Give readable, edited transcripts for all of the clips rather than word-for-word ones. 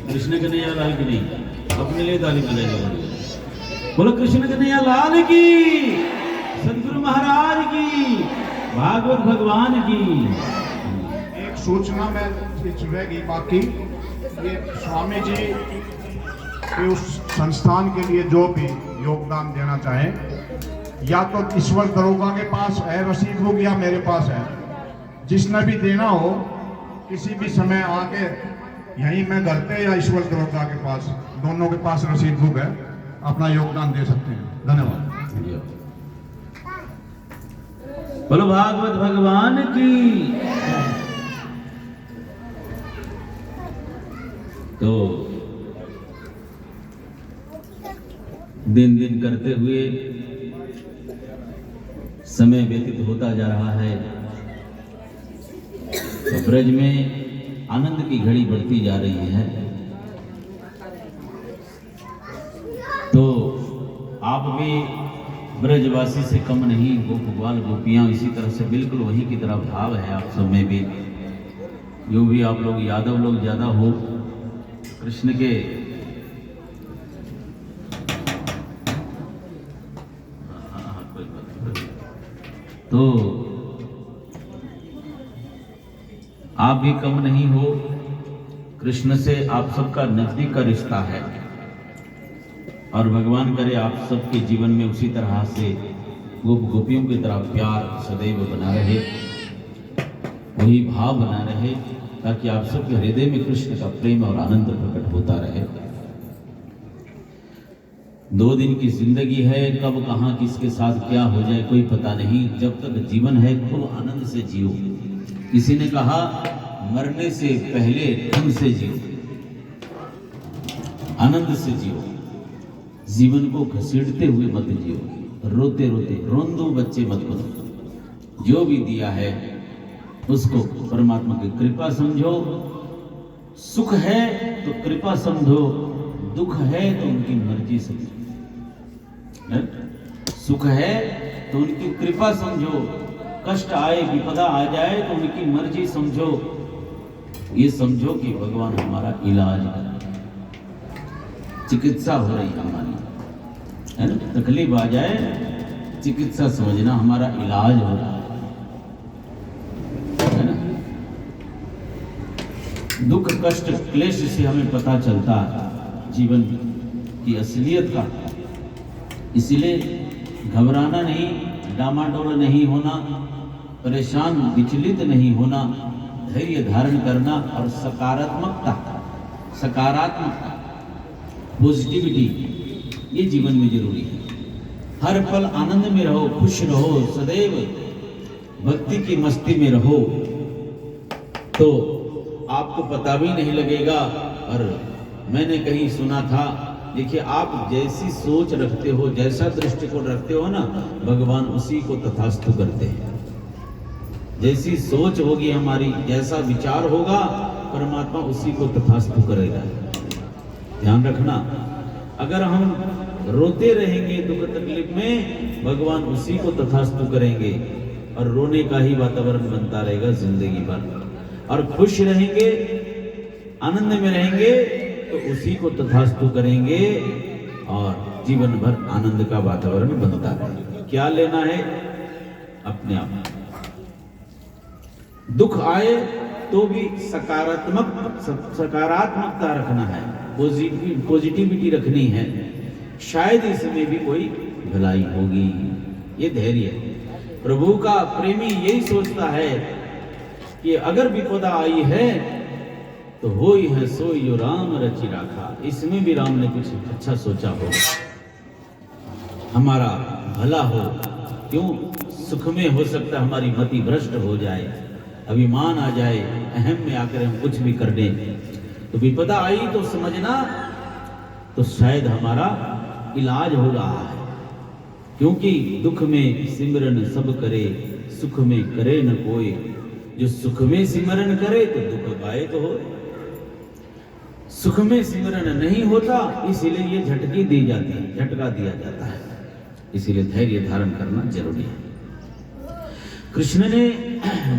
कृष्ण कन्हैया लाल की नहीं, अपने लिए ताली बजाएगा। बोलो कृष्ण कन्हैया लाल की, सदगुरु महाराज की, भागवत भगवान की। एक सूचना में रहेगी बाकी, ये स्वामी जी के उस संस्थान के लिए जो भी योगदान देना चाहें, या तो ईश्वर दरोगा के पास है रसीद बुक या मेरे पास है, जिसने भी देना हो किसी भी समय आके यहीं मैं घर पे या ईश्वर दरोगा के पास, दोनों के पास रसीद बुक है, अपना योगदान दे सकते हैं। धन्यवाद। बोलो भागवत भगवान की। तो दिन दिन करते हुए समय व्यतीत होता जा रहा है, तो ब्रज में आनंद की घड़ी बढ़ती जा रही है। तो आप भी ब्रजवासी से कम नहीं, गोप ग्वाल गोपियां इसी तरह से बिल्कुल वही की तरह भाव है आप सब में भी। जो भी आप लोग यादव लोग ज्यादा हो कृष्ण के, तो आप भी कम नहीं हो। कृष्ण से आप सबका नजदीक का रिश्ता है, और भगवान करे आप सबके जीवन में उसी तरह से गोप गोपियों की तरह प्यार सदैव बना रहे, वही भाव बना रहे, ताकि आप सबके हृदय में कृष्ण का प्रेम और आनंद प्रकट होता रहे। 2 दिन की जिंदगी है, कब कहाँ किसके साथ क्या हो जाए कोई पता नहीं। जब तक जीवन है खूब आनंद से जियो। किसी ने कहा मरने से पहले ढंग से जियो, आनंद से जियो, जीवन को घसीटते हुए मत जियो, रोते रोते रोंदो बच्चे मत बनो। जो भी दिया है उसको परमात्मा की कृपा समझो। सुख है तो कृपा समझो, दुख है तो उनकी मर्जी समझो। सुख है तो उनकी कृपा समझो, कष्ट आए विपदा आ जाए तो उनकी मर्जी समझो। ये समझो कि भगवान हमारा इलाज कर, चिकित्सा हो रही है हमारी, है ना। तकलीफ आ जाए चिकित्सा समझना, हमारा इलाज हो रहा है ना। दुख कष्ट क्लेश से हमें पता चलता है जीवन की असलियत का। इसलिए घबराना नहीं, डामाडोल नहीं होना, परेशान विचलित नहीं होना, धैर्य धारण करना और सकारात्मकता पॉजिटिविटी, ये जीवन में जरूरी है। हर पल आनंद में रहो, खुश रहो, सदैव भक्ति की मस्ती में रहो, तो आपको पता भी नहीं लगेगा। और मैंने कहीं सुना था, देखिए आप जैसी सोच रखते हो, जैसा दृष्टिकोण रखते हो ना, भगवान उसी को तथास्तु करते हैं। जैसी सोच होगी हमारी, जैसा विचार होगा, परमात्मा उसी को तथास्तु करेगा। ध्यान रखना, अगर हम रोते रहेंगे दुख तकलीफ में, भगवान उसी को तथास्तु करेंगे, और रोने का ही वातावरण बनता रहेगा जिंदगी भर। और खुश रहेंगे, आनंद में रहेंगे, तो उसी को तथास्तु करेंगे, और जीवन भर आनंद का वातावरण बनता रहेगा। क्या लेना है? अपने आप। दुख आए तो भी सकारात्मकता रखना है, पॉजिटिविटी रखनी है। शायद इसमें भी कोई भलाई होगी, ये धैर्य है। प्रभु का प्रेमी यही सोचता है कि अगर विपदा आई है तो हो ही है सोई जो राम रचि राखा। इसमें भी राम ने कुछ अच्छा सोचा हो, हमारा भला हो। क्यों? सुख में हो सकता हमारी मति भ्रष्ट हो जाए, अभिमान आ जाए, अहम में आकर हम कुछ भी कर दें। तो विपदा आई तो समझना तो शायद हमारा इलाज हो रहा है। क्योंकि दुख में सिमरन सब करे, सुख में करे न कोई। जो सुख में सिमरन करे तो दुख पाए तो हो। सुख में सिमरन नहीं होता, इसीलिए ये झटकी दी जाती है, झटका दिया जाता है। इसीलिए धैर्य धारण करना जरूरी है। कृष्ण ने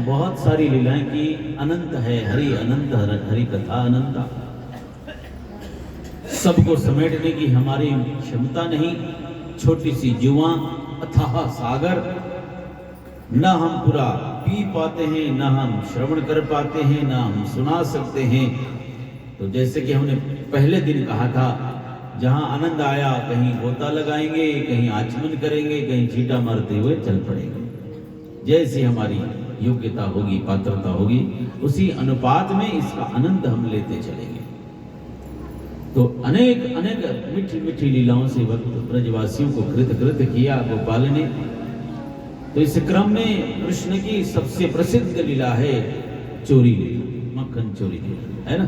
बहुत सारी लीलाएं की, अनंत है हरि अनंत, हरि कथा अनंता। सबको समेटने की हमारी क्षमता नहीं, छोटी सी जुआ अथाह सागर, न हम पूरा पी पाते हैं, न हम श्रवण कर पाते हैं, न हम सुना सकते हैं। तो जैसे कि हमने पहले दिन कहा था, जहां आनंद आया कहीं गोता लगाएंगे, कहीं आचमन करेंगे, कहीं छींटा मारते हुए चल पड़ेंगे। जैसी हमारी योग्यता होगी, पात्रता होगी, उसी अनुपात में इसका आनंद हम लेते चलेंगे। तो अनेक अनेक मीठी मीठी लीलाओं से वक्त ब्रजवासियों को कृत कृत किया गोपाल ने। तो इस क्रम में कृष्ण की सबसे प्रसिद्ध लीला है चोरी लीला, मक्खन चोरी लीला, है ना।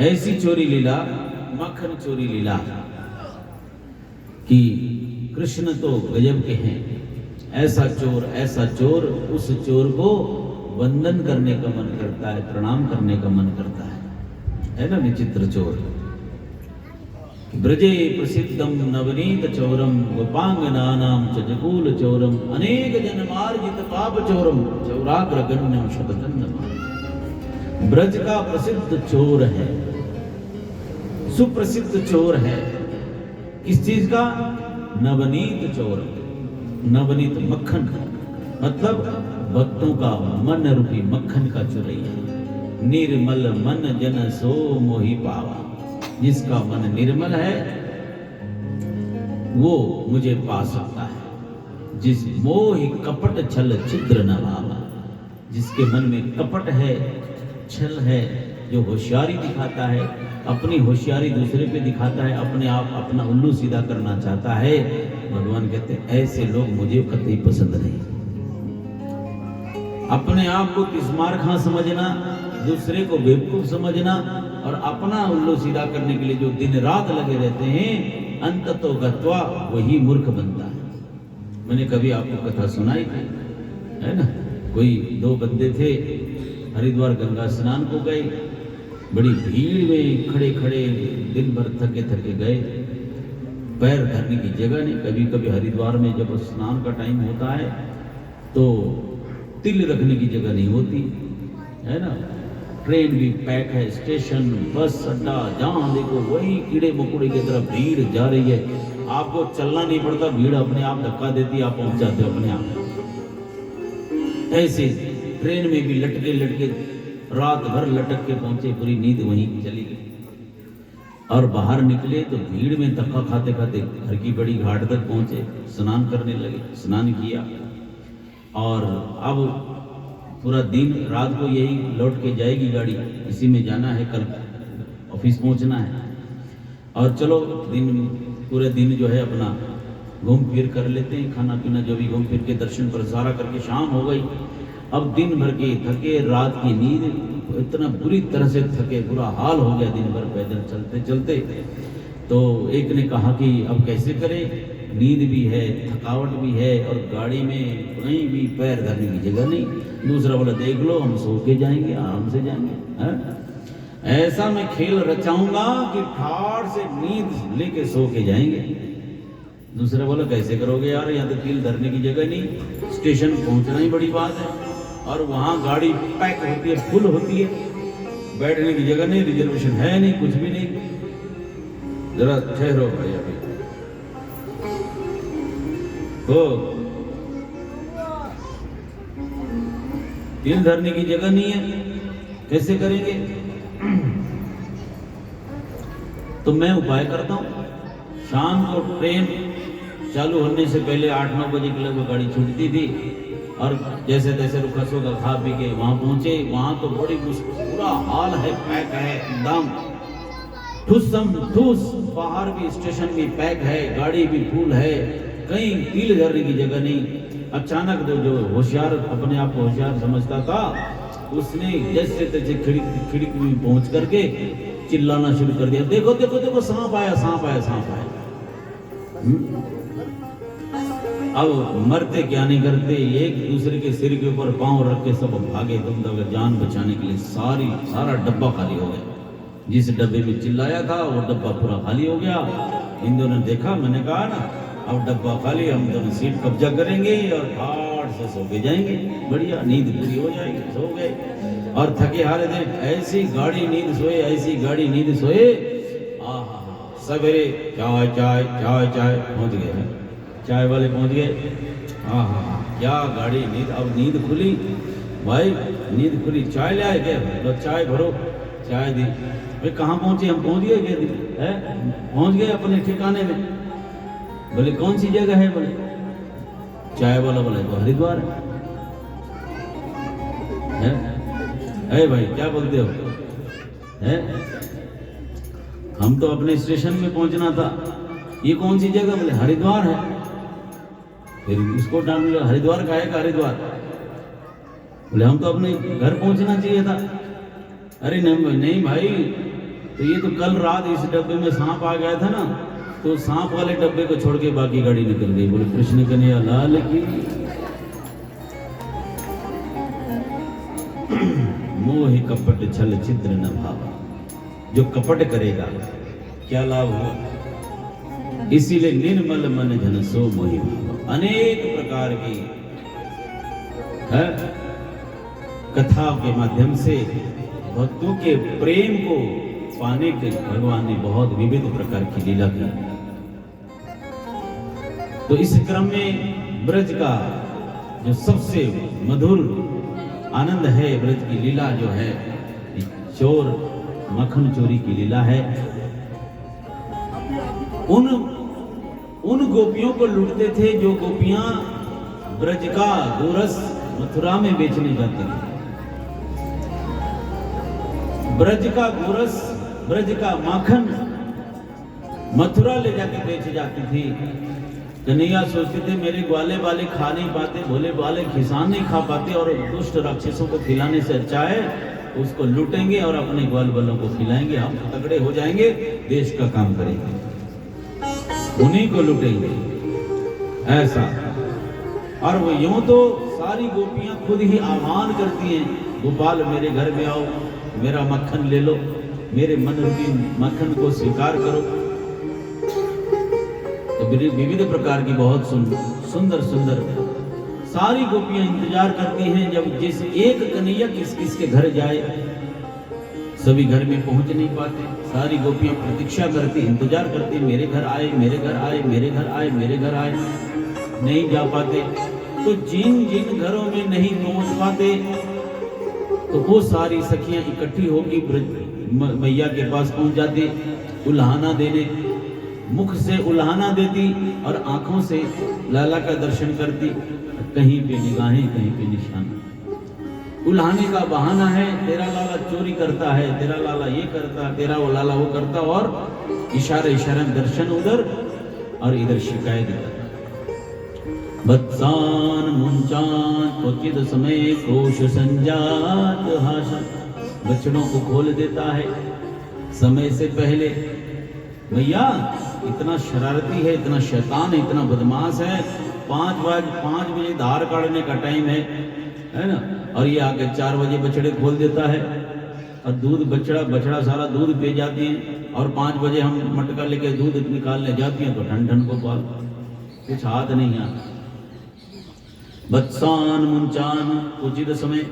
ऐसी चोरी लीला, मक्खन चोरी लीला कि कृष्ण तो गजब के हैं। ऐसा चोर, उस चोर को वंदन करने का मन करता है, प्रणाम करने का मन करता है ना। विचित्र चोर, ब्रजे प्रसिद्धम नवनीत चौरम, गोपांगनानाम चजकूल चौरम, अनेक जन्मार्जित पाप चौरम, चौराग्र गण्यम शतदंडम। ब्रज का प्रसिद्ध चोर है, सुप्रसिद्ध चोर है। किस चीज का? नवनीत चोर, नवनीत मक्खन, मतलब भक्तों का मन रूपी मक्खन का चुरैया। निर्मल मन जन सो मोहि पावा, जिसका मन निर्मल है वो मुझे पा सकता है। जिस मोहि कपट छल छिद्र न भावा, जिसके मन में कपट है, छल है, जो होशियारी दिखाता है, अपनी होशियारी दूसरे पे दिखाता है, अपने आप अपना उल्लू सीधा करना चाहता है, भगवान कहते हैं ऐसे लोग मुझे कतई पसंद नहीं। अपने आप को तिस्मार खां समझना, दूसरे को बेवकूफ समझना और अपना उल्लू सीधा करने के लिए जो दिन रात लगे रहते हैं, अंततो गत्वा वही मूर्ख बनता है। मैंने कभी आपको कथा सुनाई थी, है ना। कोई दो बंदे थे, हरिद्वार गंगा स्नान को गए, बड़ी भीड़ में खड़े खड़े दिन भर थके थके गए, पैर धरने की जगह नहीं। कभी कभी हरिद्वार में जब स्नान का टाइम होता है तो तिल रखने की जगह नहीं होती, है ना। ट्रेन भी पैक है, स्टेशन, बस अड्डा, जहां देखो वही कीड़े मकोड़े की तरफ भीड़ जा रही है। आपको चलना नहीं पड़ता, भीड़ अपने आप धक्का देती, आप पहुंच जाते हो अपने आप। ऐसे ट्रेन में भी लटके लटके रात भर लटक के पहुंचे, पूरी नींद वहीं चली गई। और बाहर निकले तो भीड़ में धक्का खाते खाते घर की बड़ी घाट तक पहुंचे, स्नान करने लगे, स्नान किया। और अब पूरा दिन रात को यही लौट के जाएगी गाड़ी, इसी में जाना है, कल ऑफिस पहुंचना है। और चलो पूरे दिन जो है अपना घूम फिर कर लेते हैं, खाना पीना जो भी घूम फिर के दर्शन पर सारा करके शाम हो गई। अब दिन भर के थके, रात की नींद, इतना बुरी तरह से थके, बुरा हाल हो गया दिन भर पैदल चलते चलते। तो एक ने कहा कि अब कैसे करें, नींद भी है, थकावट भी है और गाड़ी में कहीं भी पैर धरने की जगह नहीं। दूसरा बोला देख लो, हम सो के जाएंगे, आराम से जाएंगे, है? ऐसा मैं खेल रचाऊंगा कि ठाड़ से नींद लेके सो के जाएंगे। दूसरा बोला कैसे करोगे यार, यहाँ तो कील धरने की जगह नहीं, स्टेशन पहुंचना ही बड़ी बात है, और वहां गाड़ी पैक होती है, फुल होती है, बैठने की जगह नहीं, रिजर्वेशन है नहीं, कुछ भी नहीं। जरा ठहरो भाई, अभी तो कील धरने की जगह नहीं है, कैसे करेंगे? तो मैं उपाय करता हूं, शाम को ट्रेन चालू होने से पहले 8-9 बजे के लगभग गाड़ी छूटती थी, और जैसे तैसे रुखा सोखा खा पी के वहां पहुंचे। वहां तो बड़ी मुश्किल, पूरा हाल है, पैक है एकदम ठुसम ठुस, बाहर भी स्टेशन भी पैक है, गाड़ी भी फुल है, कहीं कील धरने की जगह नहीं। अचानक जो होशियार, अपने आप को होशियार समझता था, उसने जैसे तैसे खिड़की में पहुंच करके चिल्लाना शुरू कर दिया, देखो देखो देखो सांप आया, सांप आया, सांप आया। अब मरते क्या नहीं करते, एक दूसरे के सिर के ऊपर पांव रख के सब भागे दम दम, जान बचाने के लिए। सारा डब्बा खाली हो गया। जिस डब्बे में चिल्लाया था वो डब्बा पूरा खाली हो गया। इन दोनों ने देखा, मैंने कहा ना अब डब्बा खाली, हम दोनों सीट कब्जा करेंगे और ठाठ से सो के जाएंगे, बढ़िया नींद पूरी हो जाएगी, सो गए। और थके हारे थे, ऐसी गाड़ी नींद सोए, ऐसी गाड़ी नींद सोए, सवेरे चाय चाय चाय चाय पहुंच गए, चाय वाले पहुंच गए। क्या गाड़ी नींद, अब नींद खुली भाई, नींद खुली, चाय ले आए क्या? लो चाय भरो, चाय दी। भाई कहाँ पहुंचे? हम पहुंच गए क्या? है पहुंच गए अपने ठिकाने में। बोले कौन सी जगह है? बोले चाय वाला बोले तो हरिद्वार है भाई, क्या बोलते हो? है हम तो अपने स्टेशन में पहुंचना था, ये कौन सी जगह? बोले हरिद्वार है। फिर उसको डाल दिया, हरिद्वार का है का? हरिद्वार। बोले हम तो अपने घर पहुंचना चाहिए था। अरे नहीं भाई, तो ये तो कल रात इस डब्बे में सांप आ गया था ना, तो सांप वाले डब्बे को छोड़ के बाकी गाड़ी निकल गई। बोले कृष्ण कन्हैया लाल की। मोह कपट छल छिद्र न भावा, जो कपट करेगा क्या लाभ होगा? इसीलिए निर्मल मन जन सो मोहि भावा। अनेक प्रकार की है कथा के माध्यम से भक्तों के प्रेम को पाने के भगवान ने बहुत विविध प्रकार की लीला की। तो इस क्रम में ब्रज का जो सबसे मधुर आनंद है, ब्रज की लीला जो है, चोर मक्खन चोरी की लीला है। उन गोपियों को लूटते थे जो गोपियां ब्रज का गोरस मथुरा में बेचने जाती थी। ब्रज का गोरस, ब्रज का माखन मथुरा ले जाके बेच जाती थी। कन्हैया सोचते थे मेरे ग्वाले वाले खा नहीं पाते, भोले वाले किसान नहीं खा पाते, और दुष्ट राक्षसों को खिलाने से अच्छा है उसको लूटेंगे और अपने ग्वाल वालों को खिलाएंगे, हम तगड़े हो जाएंगे, देश का काम करेंगे, उन्हीं को लूटेंगे ऐसा। और वो यूं तो सारी गोपियां खुद ही आह्वान करती हैं, गोपाल मेरे घर में आओ, मेरा मक्खन ले लो, मेरे मन रूपी मक्खन को स्वीकार करो। तो विविध प्रकार की बहुत सुंदर सुंदर सारी गोपियां इंतजार करती हैं, जब जिस एक कन्हैया किस किस के घर जाए। सभी घर में पहुंच नहीं पाते, सारी गोपियां प्रतीक्षा करती, इंतजार करती, मेरे घर आए, मेरे घर आए, मेरे घर आए, मेरे घर आए, नहीं जा पाते। तो जिन जिन घरों में नहीं पहुंच पाते, तो वो सारी सखियां इकट्ठी होगी मैया के पास पहुंच जाती, उल्हाना देने, मुख से उल्हाना देती और आंखों से लाला का दर्शन करती। कहीं पे निगाहें, कहीं पे निशान। उल्हाने का बहाना है, तेरा लाला चोरी करता है, तेरा लाला ये करता, तेरा वो लाला वो करता, और इशारे इशारे दर्शन उधर और इधर शिकायत करता। बत्सान मुंचान क्वचित समय क्रोश संजात हाशा, बछड़ों को खोल देता है समय से पहले। भैया इतना शरारती है, इतना शैतान है, इतना बदमाश है, 5 बजे धार काटने का टाइम है ना, और ये आके 4 बजे बछड़े खोल देता है, और दूध बछड़ा सारा दूध पी जाती है, और 5 बजे हम मटका लेके दूध निकालने जाती हैं तो ठन ठन को पाल, कुछ हाथ नहीं आता। बत्सान मुंचान उचित समय,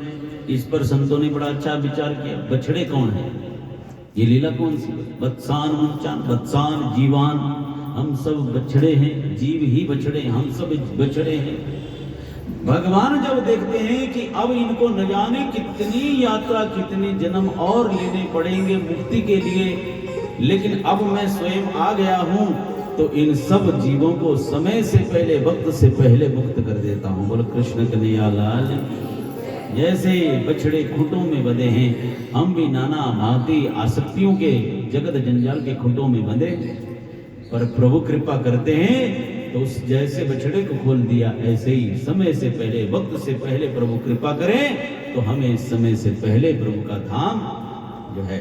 इस पर संतों ने बड़ा अच्छा विचार किया। बछड़े कौन है, ये लीला कौन सी? बत्सान मुंचान, बत्सान जीवान, हम सब बछड़े हैं, जीव ही बछड़े, हम सब बछड़े हैं। भगवान जब देखते हैं कि अब इनको न जाने कितनी यात्रा, कितने जन्म और लेने पड़ेंगे मुक्ति के लिए, लेकिन अब मैं स्वयं आ गया हूं, तो इन सब जीवों को समय से पहले, वक्त से पहले मुक्त कर देता हूं। बोलो कृष्ण कन्हैया लाल। जैसे बछड़े खूंटों में बंधे हैं, हम भी नाना भांति आसक्तियों के जगत जंजाल के खूंटों में बंधे, पर प्रभु कृपा करते हैं तो उस जैसे बछड़े को खोल दिया, ऐसे ही समय से पहले, वक्त से पहले प्रभु कृपा करें तो हमें समय से पहले प्रभु का धाम जो है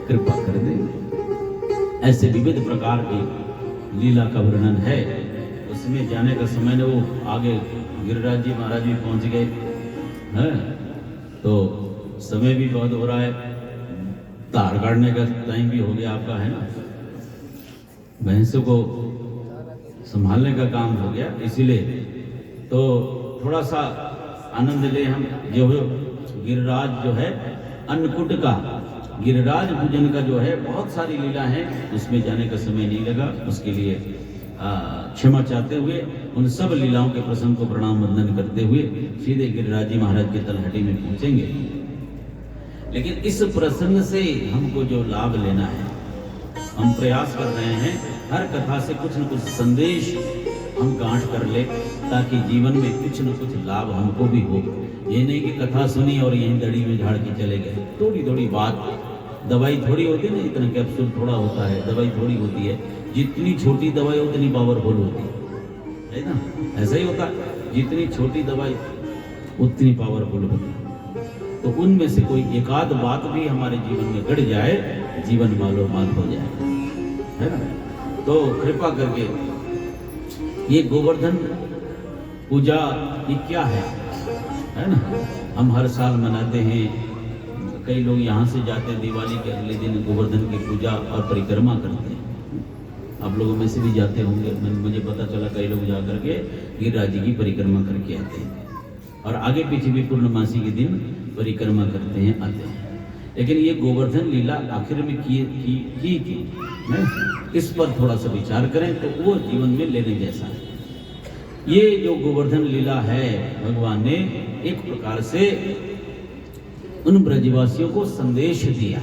कृपा कर देंगे। ऐसे विविध प्रकार की लीला का वर्णन है। उसमें जाने का समय ने वो आगे गिरिराज जी महाराज भी पहुंच गए हैं, तो समय भी बहुत हो रहा है, धार काटने का टाइम भी हो गया आपका, है ना। भैंसों को संभालने का काम हो गया। इसीलिए तो थोड़ा सा आनंद ले हम। जो गिरिराज जो है अन्नकूट का गिरिराज पूजन का जो है बहुत सारी लीला है, उसमें जाने का समय नहीं लगा। उसके लिए क्षमा चाहते हुए उन सब लीलाओं के प्रसंग को प्रणाम वंदन करते हुए सीधे गिरिराज जी महाराज के तलहटी में पहुंचेंगे। लेकिन इस प्रसंग से हमको जो लाभ लेना है, हम प्रयास कर रहे हैं हर कथा से कुछ न कुछ संदेश हम गांठ कर ले, ताकि जीवन में कुछ न कुछ लाभ हमको भी हो। ये नहीं कि कथा सुनी और यहीं दड़ी में झाड़ के चले गए। थोड़ी थोड़ी बात, दवाई थोड़ी होती है ना, इतना कैप्सूल थोड़ा होता है, दवाई थोड़ी होती है। जितनी छोटी दवाई उतनी पावरफुल होती है ना, ऐसा ही होता है। जितनी छोटी दवाई उतनी पावरफुल होती है। तो उनमें से कोई एकाध बात भी हमारे जीवन में गड़ जाए, जीवन मालो माल हो जाए, है ना। तो कृपा करके ये गोवर्धन पूजा ये क्या है ना। हम हर साल मनाते हैं, कई लोग यहाँ से जाते हैं, दिवाली के अगले दिन गोवर्धन की पूजा और परिक्रमा करते हैं। आप लोगों में से भी जाते होंगे, मुझे पता चला कई लोग जा करके गिरिराज जी की परिक्रमा करके आते हैं और आगे पीछे भी पूर्णमासी के दिन परिक्रमा करते हैं, आते हैं। लेकिन ये गोवर्धन लीला आखिर में की थी, इस पर थोड़ा सा विचार करें तो वो जीवन में लेने जैसा है। ये जो गोवर्धन लीला है, भगवान ने एक प्रकार से उन ब्रजवासियों को संदेश दिया।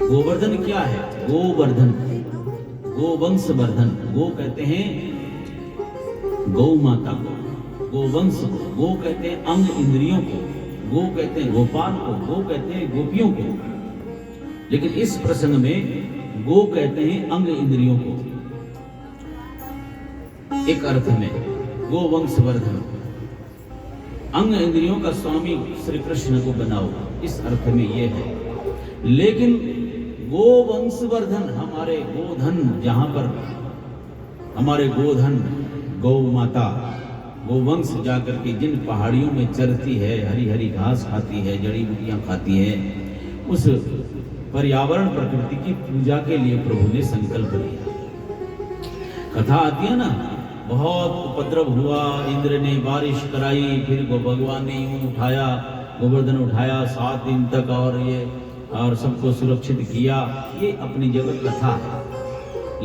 गोवर्धन क्या है? गोवर्धन, गोवंश वर्धन। गो कहते हैं गौ माता को, गोवंश को, गो कहते हैं अंग इंद्रियों को, गो कहते हैं गोपाल को, गो कहते हैं गोपियों को। लेकिन इस प्रसंग में गो कहते हैं अंग इंद्रियों को। एक अर्थ में गोवंश वर्धन, अंग इंद्रियों का स्वामी श्री कृष्ण को बनाओ, इस अर्थ में ये है। लेकिन गोवंश वर्धन, हमारे गोधन, जहां पर हमारे गोधन गौ माता गोवंश जाकर के जिन पहाड़ियों में चरती है, हरी हरी घास खाती है, जड़ी बूटियां खाती है, उस पर्यावरण प्रकृति की पूजा के लिए प्रभु ने संकल्प लिया। कथा आती है ना, बहुत उपद्रव हुआ, इंद्र ने बारिश कराई, फिर भगवान ने यूं उठाया, गोवर्धन उठाया 7 दिन तक और सबको सुरक्षित किया। ये अपनी जगह कथा है,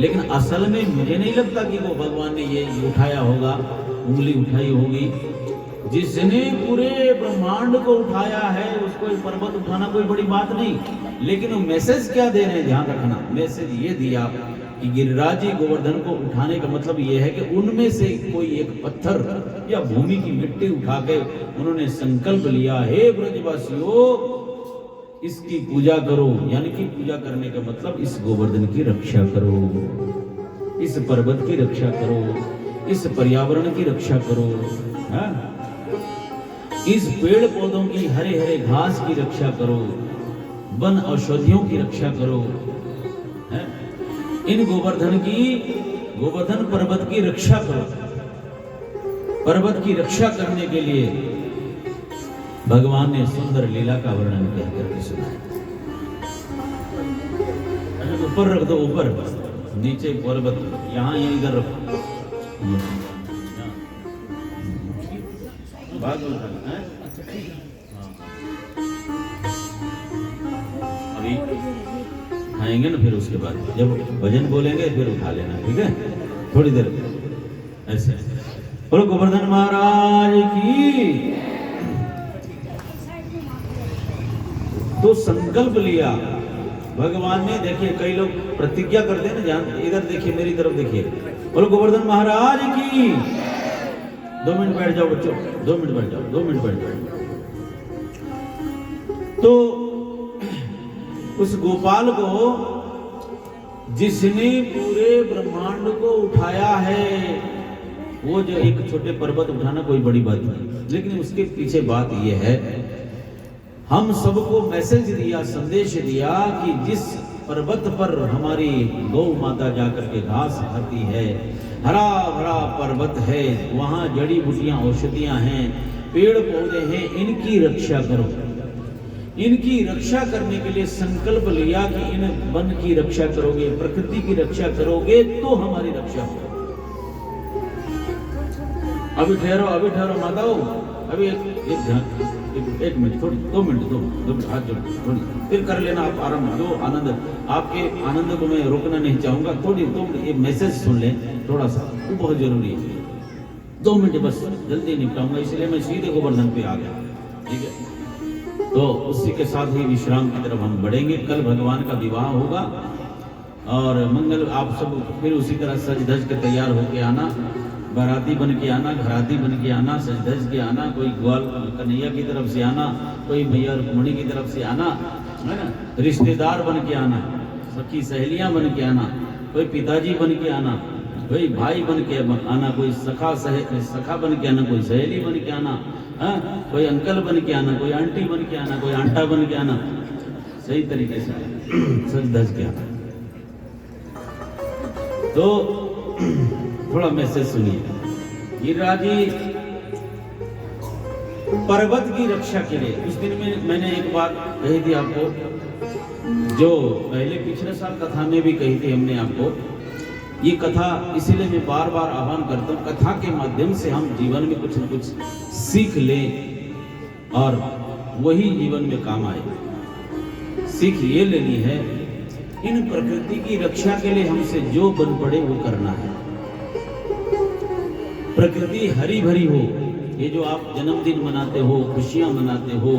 लेकिन असल में मुझे नहीं लगता कि वो भगवान ने ये उठाया होगा, उंगली उठाई होगी। जिसने पूरे ब्रह्मांड को उठाया है उसको पर्वत उठाना कोई बड़ी बात नहीं। लेकिन वो मैसेज क्या दे रहे हैं, ध्यान रखना। मैसेज ये दिया कि गिरिराज जी गोवर्धन को उठाने का मतलब ये है कि उनमें से कोई एक पत्थर या भूमि की मिट्टी उठा के उन्होंने संकल्प लिया, हे ब्रजवासियों इसकी पूजा करो। यानी कि पूजा करने का मतलब इस गोवर्धन की रक्षा करो, इस पर्वत की रक्षा करो, इस पर्यावरण की रक्षा करो, है? इस पेड़ पौधों की, हरे हरे घास की रक्षा करो, वन औषधियों की रक्षा करो, है? इन गोवर्धन पर्वत की रक्षा करो। पर्वत की रक्षा करने के लिए भगवान ने सुंदर लीला का वर्णन कह करके सुनाया। ऊपर रख दो, ऊपर, नीचे पर्वत, यहाँ ये इधर रखो। अभी खाएंगे ना, फिर उसके बाद जब भजन बोलेंगे फिर उठा लेना, ठीक है? थोड़ी देर ऐसे। बोलो गोवर्धन महाराज की। तो संकल्प लिया भगवान ने। देखिए कई लोग प्रतिज्ञा करते हैं ना, जान, इधर देखिए, मेरी तरफ देखिए। बोलो गोवर्धन महाराज की। 2 मिनट बैठ जाओ बच्चों, 2 मिनट बैठ जाओ, 2 मिनट बैठ जाओ। तो उस गोपाल को, जिसने पूरे ब्रह्मांड को उठाया है, वो जो एक छोटे पर्वत उठाना कोई बड़ी बात नहीं, लेकिन उसके पीछे बात यह है, हम सबको मैसेज दिया, संदेश दिया कि जिस पर्वत पर हमारी गौ माता जाकर के घास खाती है, हरा भरा पर्वत है, वहां जड़ी बूटियां औषधियां हैं, पेड़ पौधे हैं, इनकी रक्षा करो। इनकी रक्षा करने के लिए संकल्प लिया कि इन वन की रक्षा करोगे, प्रकृति की रक्षा करोगे तो हमारी रक्षा होगी। अभी ठहरो माताओं, अभी एक मिनट, थोड़ी 2 मिनट हाथ जोड़, थोड़ी फिर कर लेना आप आराम। जो आनंद, आपके आनंद को मैं रोकना नहीं चाहूंगा, थोड़ी 2 मिनट ये मैसेज सुन लें थोड़ा सा, वो बहुत जरूरी है। 2 मिनट बस, जल्दी निपटाऊंगा, इसलिए मैं सीधे गोवर्धन पे आ गया, ठीक है। तो उसी के साथ ही विश्राम की तरफ हम बढ़ेंगे। कल भगवान का विवाह होगा और मंगल, आप सब फिर उसी तरह सज धज के तैयार होके आना, बाराती बन के आना, घराती बन के आना, सज धज के आना, कोई ग्वाल कन्हैया की तरफ से आना, कोई मैया रुक्मणी की तरफ से आना, है ना, रिश्तेदार बन के आना, सखी सहेलियां बन के आना, कोई पिताजी बन के आना, कोई भाई बन के आना, कोई सखा बन के आना, कोई सहेली बन के आना, कोई अंकल बन के आना, कोई आंटी बन के आना, कोई आंटा बन के आना, सही तरीके से सज धज के आना। तो थोड़ा मैसेज सुनिए। गिरिराज जी पर्वत की रक्षा के लिए, उस दिन में मैंने एक बात कही थी आपको, जो पहले पिछले साल कथा में भी कही थी हमने आपको। ये कथा इसीलिए मैं बार बार आह्वान करता हूँ, कथा के माध्यम से हम जीवन में कुछ न कुछ सीख लें और वही जीवन में काम आए। सीख ये लेनी है, इन प्रकृति की रक्षा के लिए हमसे जो बन पड़े वो करना है। प्रकृति हरी भरी हो, ये जो आप जन्मदिन मनाते हो, खुशियां मनाते हो,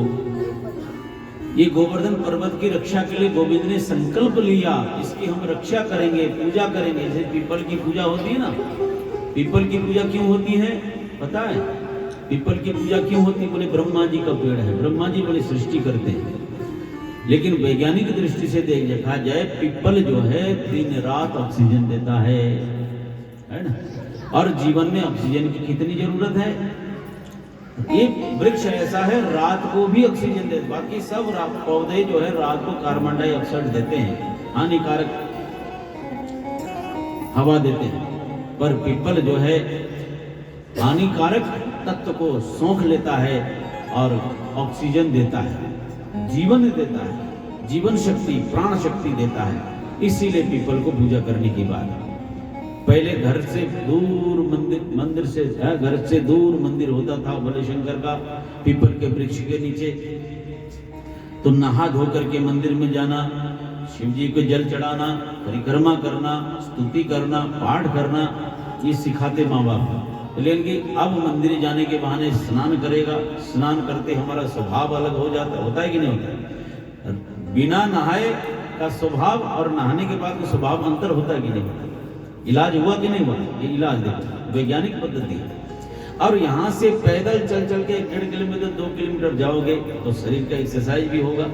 ये गोवर्धन पर्वत की रक्षा के लिए गोविंद ने संकल्प लिया, इसकी हम रक्षा करेंगे, पूजा करेंगे। जैसे पीपल की पूजा होती है ना, पीपल की पूजा क्यों होती है पता है? पीपल की पूजा क्यों होती? बोले ब्रह्मा जी का पेड़ है, ब्रह्मा जी बड़ी सृष्टि करते हैं। लेकिन वैज्ञानिक दृष्टि से देखा जाए, पीपल जो है दिन रात ऑक्सीजन देता है ना, और जीवन में ऑक्सीजन की कितनी जरूरत है। एक वृक्ष ऐसा है रात को भी ऑक्सीजन देते, बाकी सब पौधे जो है रात को कार्बन डाइऑक्साइड देते हैं, हानिकारक हवा देते हैं, पर पीपल जो है हानिकारक तत्व को सोख लेता है और ऑक्सीजन देता है, जीवन देता है, जीवन शक्ति, प्राण शक्ति देता है। इसीलिए पीपल को पूजा करने की बात। पहले घर से दूर घर से दूर मंदिर होता था भोले शंकर का, पीपल के वृक्ष के नीचे। तो नहा धो करके मंदिर में जाना, शिव जी को जल चढ़ाना, परिक्रमा करना, स्तुति करना, पाठ करना, ये सिखाते माँ बाप। लेकिन अब मंदिर जाने के बहाने स्नान करेगा, स्नान करते हमारा स्वभाव अलग हो जाता, होता है कि नहीं होता? बिना नहाए का स्वभाव और नहाने के बाद का स्वभाव अंतर होता है कि नहीं होता? इलाज हुआ कि नहीं हुआ? ये इलाज देखो, वैज्ञानिक पद्धति है। और यहाँ से पैदल चल चल के 1.5 किलोमीटर 2 किलोमीटर जाओगे तो शरीर का एक्सरसाइज भी होगा।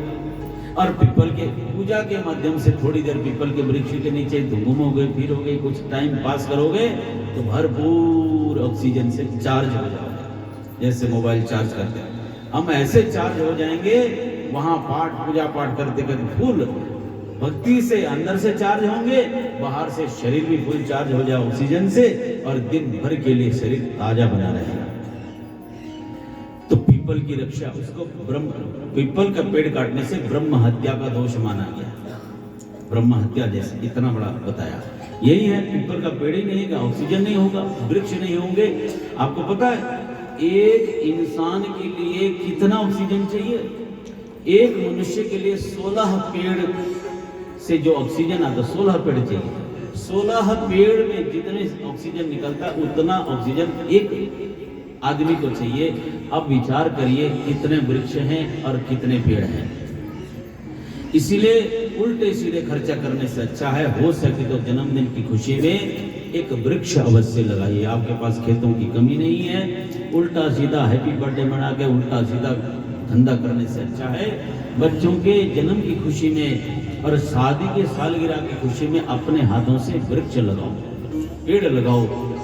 और पीपल के पूजा के माध्यम से थोड़ी देर पीपल के वृक्ष के नीचे घूमोगे, फिरोगे, कुछ टाइम पास करोगे तो भरपूर ऑक्सीजन से चार्ज हो जाओगे, जैसे मोबाइल चार्ज करते हैं हम ऐसे चार्ज हो जाएंगे। वहां पूजा पाठ करते करते फुल भक्ति से अंदर से चार्ज होंगे, बाहर से शरीर भी फुल चार्ज हो जाए ऑक्सीजन से, और दिन भर के लिए शरीर ताजा बना रहेगा। तो पीपल की रक्षा, उसको पीपल का पेड़ काटने से ब्रह्म हत्या का दोष माना गया। ब्रह्म हत्या जैसे इतना बड़ा बताया, यही है। पीपल का पेड़ ही नहीं होगा, ऑक्सीजन नहीं होगा, वृक्ष नहीं होंगे। आपको पता है एक इंसान के लिए कितना ऑक्सीजन चाहिए? एक मनुष्य के लिए 16 पेड़ से जो ऑक्सीजन आता, 16 पेड़ चाहिए। 16 पेड़ में जितने ऑक्सीजन निकलता है उतना ऑक्सीजन एक आदमी को चाहिए। अब विचार करिए कितने वृक्ष हैं और कितने पेड़ हैं। इसीलिए उल्टे सीधे खर्चा करने से अच्छा है, हो सके तो जन्मदिन की खुशी में एक वृक्ष अवश्य लगाइए। आपके पास खेतों की कमी नहीं है, उल्टा सीधा हैप्पी बर्थडे मना के उल्टा सीधा धंधा करने से अच्छा है बच्चों के जन्म की खुशी में और शादी के सालगिरह की खुशी में अपने हाथों से वृक्ष लगाओ, पेड़ लगाओ।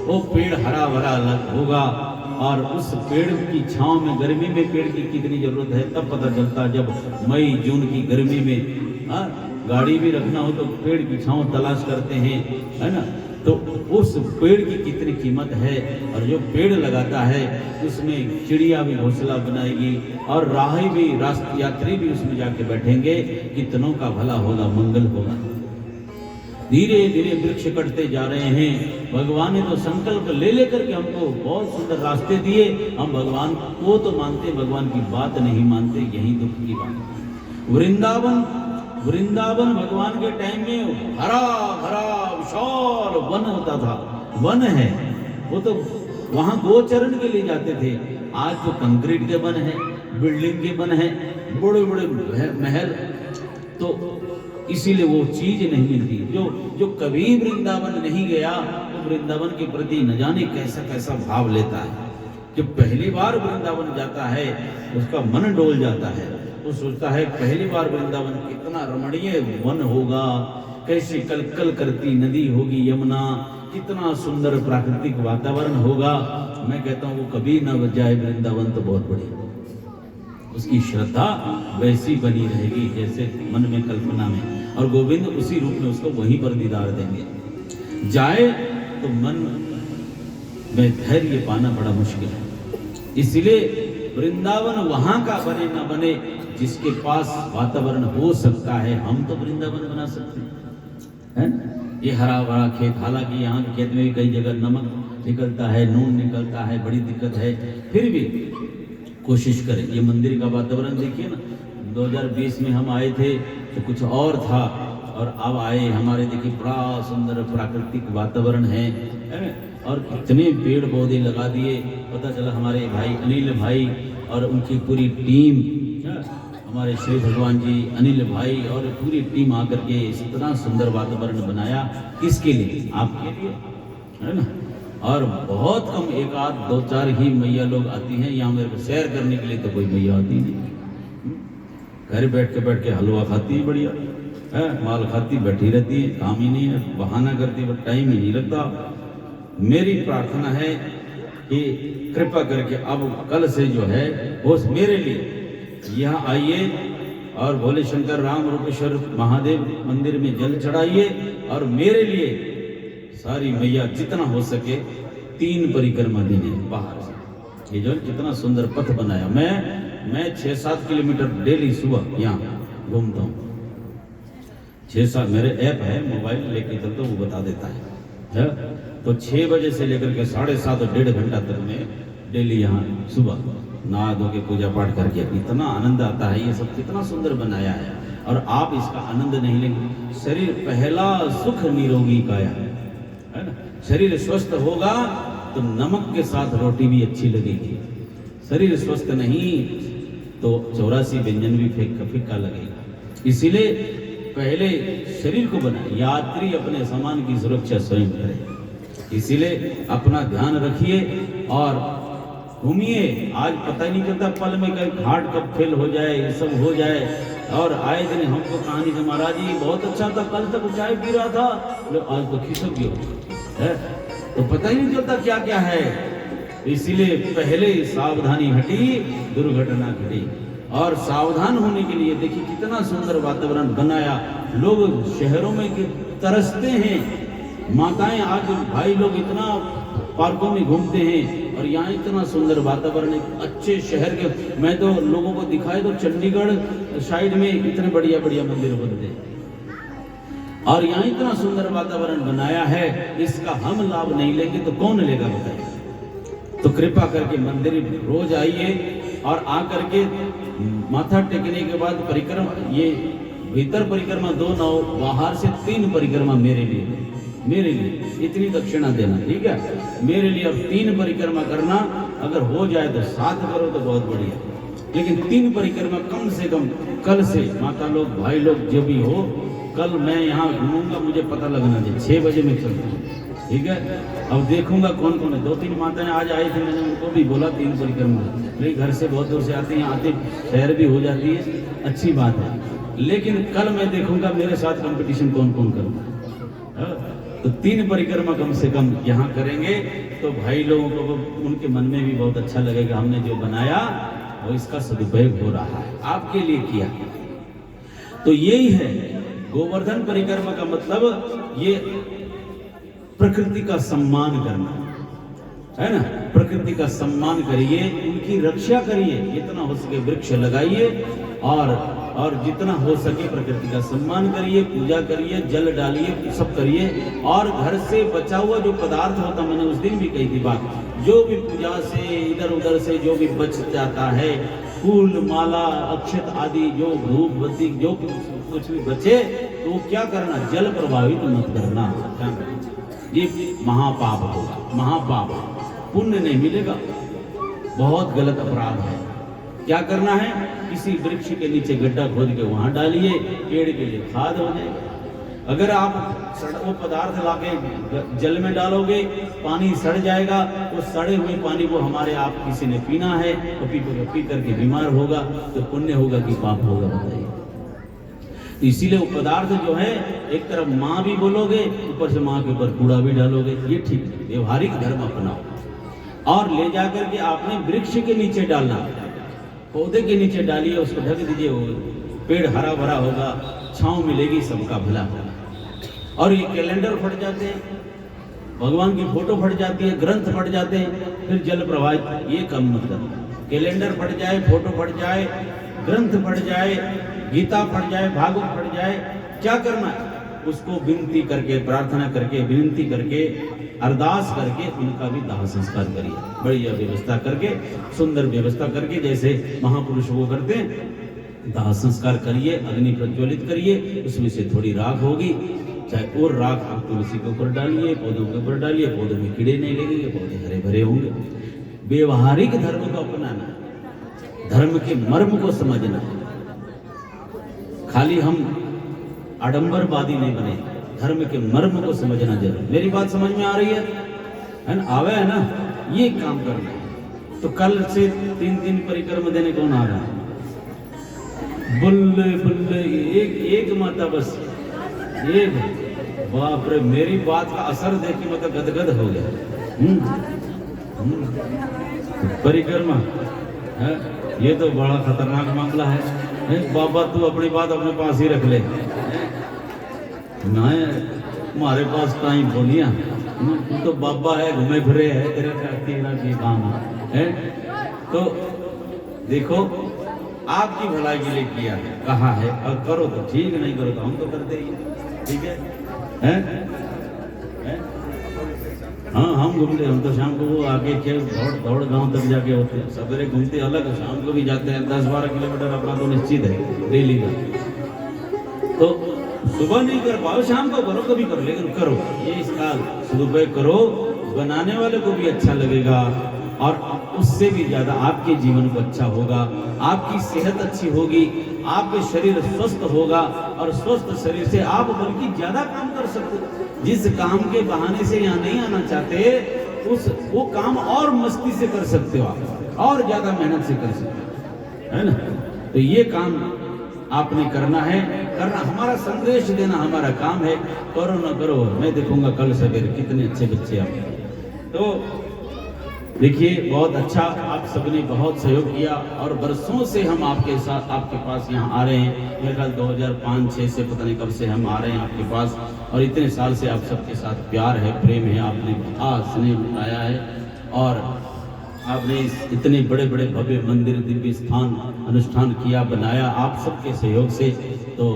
वो पेड़ हरा भरा होगा और उस पेड़ की छांव में, गर्मी में पेड़ की कितनी जरूरत है तब पता चलता, जब मई जून की गर्मी में गाड़ी भी रखना हो तो पेड़ की छांव तलाश करते हैं, है ना। तो उस पेड़ की कितनी कीमत है, और जो पेड़ लगाता है उसमें चिड़िया भी घोंसला बनाएगी और राही भी, राष्ट्र यात्री भी उसमें जाके बैठेंगे, कितनों का भला होगा, मंगल होगा। धीरे धीरे वृक्ष कटते जा रहे हैं। भगवान ने तो संकल्प ले लेकर के हमको बहुत सुंदर रास्ते दिए, हम भगवान को तो मानते, भगवान की बात नहीं मानते, यही दुख की बात। वृंदावन भगवान के टाइम में हरा भरा विशाल वन होता था, वन है वो, तो वहां गोचरण के लिए जाते थे। आज तो कंक्रीट के वन है, बिल्डिंग के वन है, बड़े बड़े महल, तो इसीलिए वो चीज नहीं मिलती। जो कभी वृंदावन नहीं गया तो वृंदावन के प्रति न जाने कैसा कैसा भाव लेता है। जो पहली बार वृंदावन जाता है उसका मन डोल जाता है, वो सोचता है पहली बार वृंदावन कितना रमणीय वन होगा, कैसी कलकल करती नदी होगी यमुना, कितना सुंदर प्राकृतिक वातावरण होगा। मैं कहता हूँ वो कभी न जाए वृंदावन तो बहुत बढ़िया, उसकी श्रद्धा वैसी बनी रहेगी जैसे मन में कल्पना में, और गोविंद उसी रूप में उसको वहीं पर दीदार देंगे। जाए तो मन में धैर्य पाना बड़ा मुश्किल है, इसलिए वृंदावन वहां का बने ना बने, जिसके पास वातावरण हो सकता है। हम तो वृंदावन बना सकते हैं, ये हरा भरा खेत, हालांकि यहाँ के खेत में भी कई जगह नमक निकलता है, नून निकलता है, बड़ी दिक्कत है, फिर भी कोशिश करें। ये मंदिर का वातावरण देखिए ना, 2020 में हम आए थे तो कुछ और था, और अब आए हमारे देखिए बड़ा सुंदर प्राकृतिक वातावरण है, और कितने पेड़ पौधे लगा दिए। पता चला हमारे भाई अनिल भाई और उनकी पूरी टीम, हमारे श्री भगवान जी अनिल भाई और पूरी टीम आकर के इतना सुंदर वातावरण बनाया। किसके लिए? आपके लिए, है ना। और बहुत कम, एक आध दो चार ही मैया लोग आती हैं यहाँ मेरे को सैर करने के लिए, तो कोई मैया आती नहीं। घर बैठ के हलवा खाती है, बढ़िया है, माल खाती बैठी रहती है, काम ही नहीं है, बहाना करती है, टाइम ही नहीं लगता। मेरी प्रार्थना है कि कृपा करके अब कल से जो है वो मेरे लिए यहाँ आइए और भोले शंकर राम रूपेश्वर महादेव मंदिर में जल चढ़ाइए, और मेरे लिए सारी मैया जितना हो सके 3 परिक्रमा देने बाहर से। ये जो कितना सुंदर पथ बनाया, मैं 6-7 किलोमीटर डेली सुबह यहाँ घूमता हूँ। 6-7 मेरे ऐप है, मोबाइल लेके चलता हूँ, वो बता देता है। तो 6 बजे से लेकर के 7:30 1.5 घंटा तक में डेली यहाँ सुबह नहा धो के पूजा पाठ करके, इतना आनंद आता है। ये सब कितना सुंदर बनाया है, और आप इसका आनंद नहीं लेंगे। शरीर पहला सुख निरोगी काया, है ना। शरीर स्वस्थ होगा तो नमक के साथ रोटी भी अच्छी लगेगी, शरीर स्वस्थ नहीं तो 84 व्यंजन भी फीका लगेगा। इसीलिए पहले शरीर को बनाए, यात्री अपने सामान की सुरक्षा स्वयं करे। इसीलिए अपना ध्यान रखिए और घूमिए। आज पता ही नहीं चलता पल में कहीं घाट कब फेल हो जाए, ये सब हो जाए। और आए दिन हमको कहानी से, महाराज जी बहुत अच्छा था, कल तक चाय पी रहा था, आज तो खिसक गया है, तो पता ही नहीं चलता क्या क्या है। इसीलिए पहले सावधानी हटी, दुर्घटना घटी। और सावधान होने के लिए देखिए कितना सुंदर वातावरण बनाया। लोग शहरों में तरसते हैं, माताएं आज भाई लोग इतना पार्कों में घूमते हैं, और यहाँ इतना सुंदर वातावरण है, अच्छे शहर के। मैं तो लोगों को दिखाए तो चंडीगढ़ साइड में इतने बढ़िया बढ़िया मंदिर बनते हैं, और यहाँ इतना सुंदर वातावरण बनाया है। इसका हम लाभ नहीं लेंगे तो कौन लेगा बताइए। तो कृपा करके मंदिर रोज आइए, और आकर के माथा टेकने के बाद परिक्रमा, ये भीतर परिक्रमा 2 9, बाहर से 3 परिक्रमा मेरे लिए इतनी दक्षिणा देना, ठीक है। मेरे लिए अब 3 परिक्रमा करना, अगर हो जाए तो 7 करो तो बहुत बढ़िया, लेकिन 3 परिक्रमा कम से कम कल से। माता लोग भाई लोग जो भी हो, कल मैं यहाँ घूमूंगा, मुझे पता लगना चाहिए। 6 बजे में चलता हूँ, ठीक है। अब देखूंगा कौन कौन है। 2-3 माताएं आज आई थी, मैंने उनको भी बोला 3 परिक्रमा, मेरे घर से बहुत दूर से आते हैं, आते शहर भी हो जाती है, अच्छी बात है। लेकिन कल मैं देखूंगा मेरे साथ कंपटीशन कौन कौन करूँगा। तो 3 परिक्रमा कम से कम यहाँ करेंगे, तो भाई लोगों को उनके मन में भी बहुत अच्छा लगेगा, हमने जो बनाया वो इसका सदुपयोग हो रहा है, आपके लिए किया। तो यही है गोवर्धन परिक्रमा का मतलब। ये प्रकृति का सम्मान करना, है ना। प्रकृति का सम्मान करिए, उनकी रक्षा करिए, जितना हो सके वृक्ष लगाइए और जितना हो सके प्रकृति का सम्मान करिए, पूजा करिए, जल डालिए, सब करिए। और घर से बचा हुआ जो पदार्थ होता, मैंने उस दिन भी कही थी बात, जो भी पूजा से इधर उधर से जो भी बच जाता है, फूल माला अक्षत आदि, जो धूप बत्ती जो कुछ भी बचे, तो वो क्या करना, जल प्रभावित मत करना। ये महापाप होगा, महापाप, पुण्य नहीं मिलेगा, बहुत गलत अपराध है। क्या करना है, किसी वृक्ष के नीचे गड्ढा खोद के वहां डालिए, पेड़ के लिए खाद हो जाएगा। अगर आप वो पदार्थ लाके जल में डालोगे, पानी सड़ जाएगा, तो सड़े हुए पानी को हमारे आप किसी ने पीना है, तो पी करके बीमार होगा, तो पुण्य होगा कि पाप होगा, बताइए। इसीलिए वो पदार्थ जो है, एक तरफ माँ भी बोलोगे, ऊपर से माँ के ऊपर कूड़ा भी डालोगे, ये ठीक है। व्यवहारिक धर्म अपनाओ और ले जाकर के आपने वृक्ष के नीचे डालना, पौधे के नीचे डालिए, उसको ढक दीजिए, वो पेड़ हरा भरा होगा, छांव मिलेगी, सबका भला होगा। और ये कैलेंडर फट जाते हैं, भगवान की फोटो फट जाती है, ग्रंथ फट जाते हैं, फिर जल प्रवाहित, ये कम मत करना। कैलेंडर फट जाए, फोटो फट जाए, ग्रंथ फट जाए, गीता फट जाए, भागवत फट जाए, क्या करना है, उसको विनती करके, प्रार्थना करके, विनती करके, अरदास करके उनका भी दाह संस्कार करिए, बढ़िया व्यवस्था करके, सुंदर व्यवस्था करके, जैसे महापुरुष वो करते हैं, दाह संस्कार करिए, अग्नि प्रज्वलित करिए, उसमें से थोड़ी राख होगी, चाहे और राख आप तुलसी के ऊपर डालिए, पौधों के ऊपर डालिए, पौधों में कीड़े नहीं लगेंगे, पौधे हरे भरे होंगे। व्यवहारिक धर्म को अपनाना, धर्म के मर्म को समझना, खाली हम आडंबरवादी नहीं बने, धर्म के मर्म को समझना जरूर। मेरी बात समझ में आ रही है ना, आवे है ना, ये काम करना है। तो कल से 3 परिक्रमा देने कौन आ रहा है, बुल्ले बुल्ले, एक माता बस, एक, बाप रे, मेरी बात का असर देख के मतलब गदगद हो गया। परिक्रमा है, ये तो बड़ा खतरनाक मामला है। बाबा तू अपनी बात अपने पास ही रख ले, मैं हमारे पास कहीं बोलिया, तू तो बाबा है, घूमे फिरे है, तेरा की काम है। तो देखो, आपकी भलाई के लिए किया है, कहा है, और करो तो ठीक, नहीं करो तो हम तो करते ही, ठीक है? हाँ, हम घूमते, हम तो शाम को वो आगे के दौड़ गांव तक जाके होते हैं, सवेरे घूमते अलग, शाम को भी जाते हैं, 10-12 किलोमीटर अपना तो निश्चित है डेली का। तो सुबह नहीं कर पाओ, शाम को करो, कभी करो, लेकिन करो, ये इस साल सुबह करो, बनाने वाले को भी अच्छा लगेगा, और उससे भी ज्यादा आपके जीवन को अच्छा होगा, आपकी सेहत अच्छी होगी, आपके शरीर स्वस्थ होगा, और स्वस्थ शरीर से आप बल्कि ज्यादा काम कर सकते हो। जिस काम के बहाने से यहाँ नहीं आना चाहते, वो काम और मस्ती से कर सकते हो आप, और ज्यादा मेहनत से कर सकते हो, है ना। तो ये काम आपने करना है, हमारा संदेश देना हमारा काम है। करो ना करो, मैं देखूंगा कल सवेरे कितने अच्छे बच्चे आप। तो देखिए, बहुत अच्छा, आप सबने बहुत सहयोग किया, और बरसों से हम आपके साथ, आपके पास यहाँ आ रहे हैं। मेरे ख्याल 2005-6 से पता नहीं कब से हम आ रहे हैं आपके पास, और इतने साल से आप सबके साथ प्यार है, प्रेम है, आपने बहुत स्नेह उठाया है, और आपने इतने बड़े बड़े भव्य मंदिर, दिव्य स्थान, अनुष्ठान किया, बनाया आप सबके सहयोग से। तो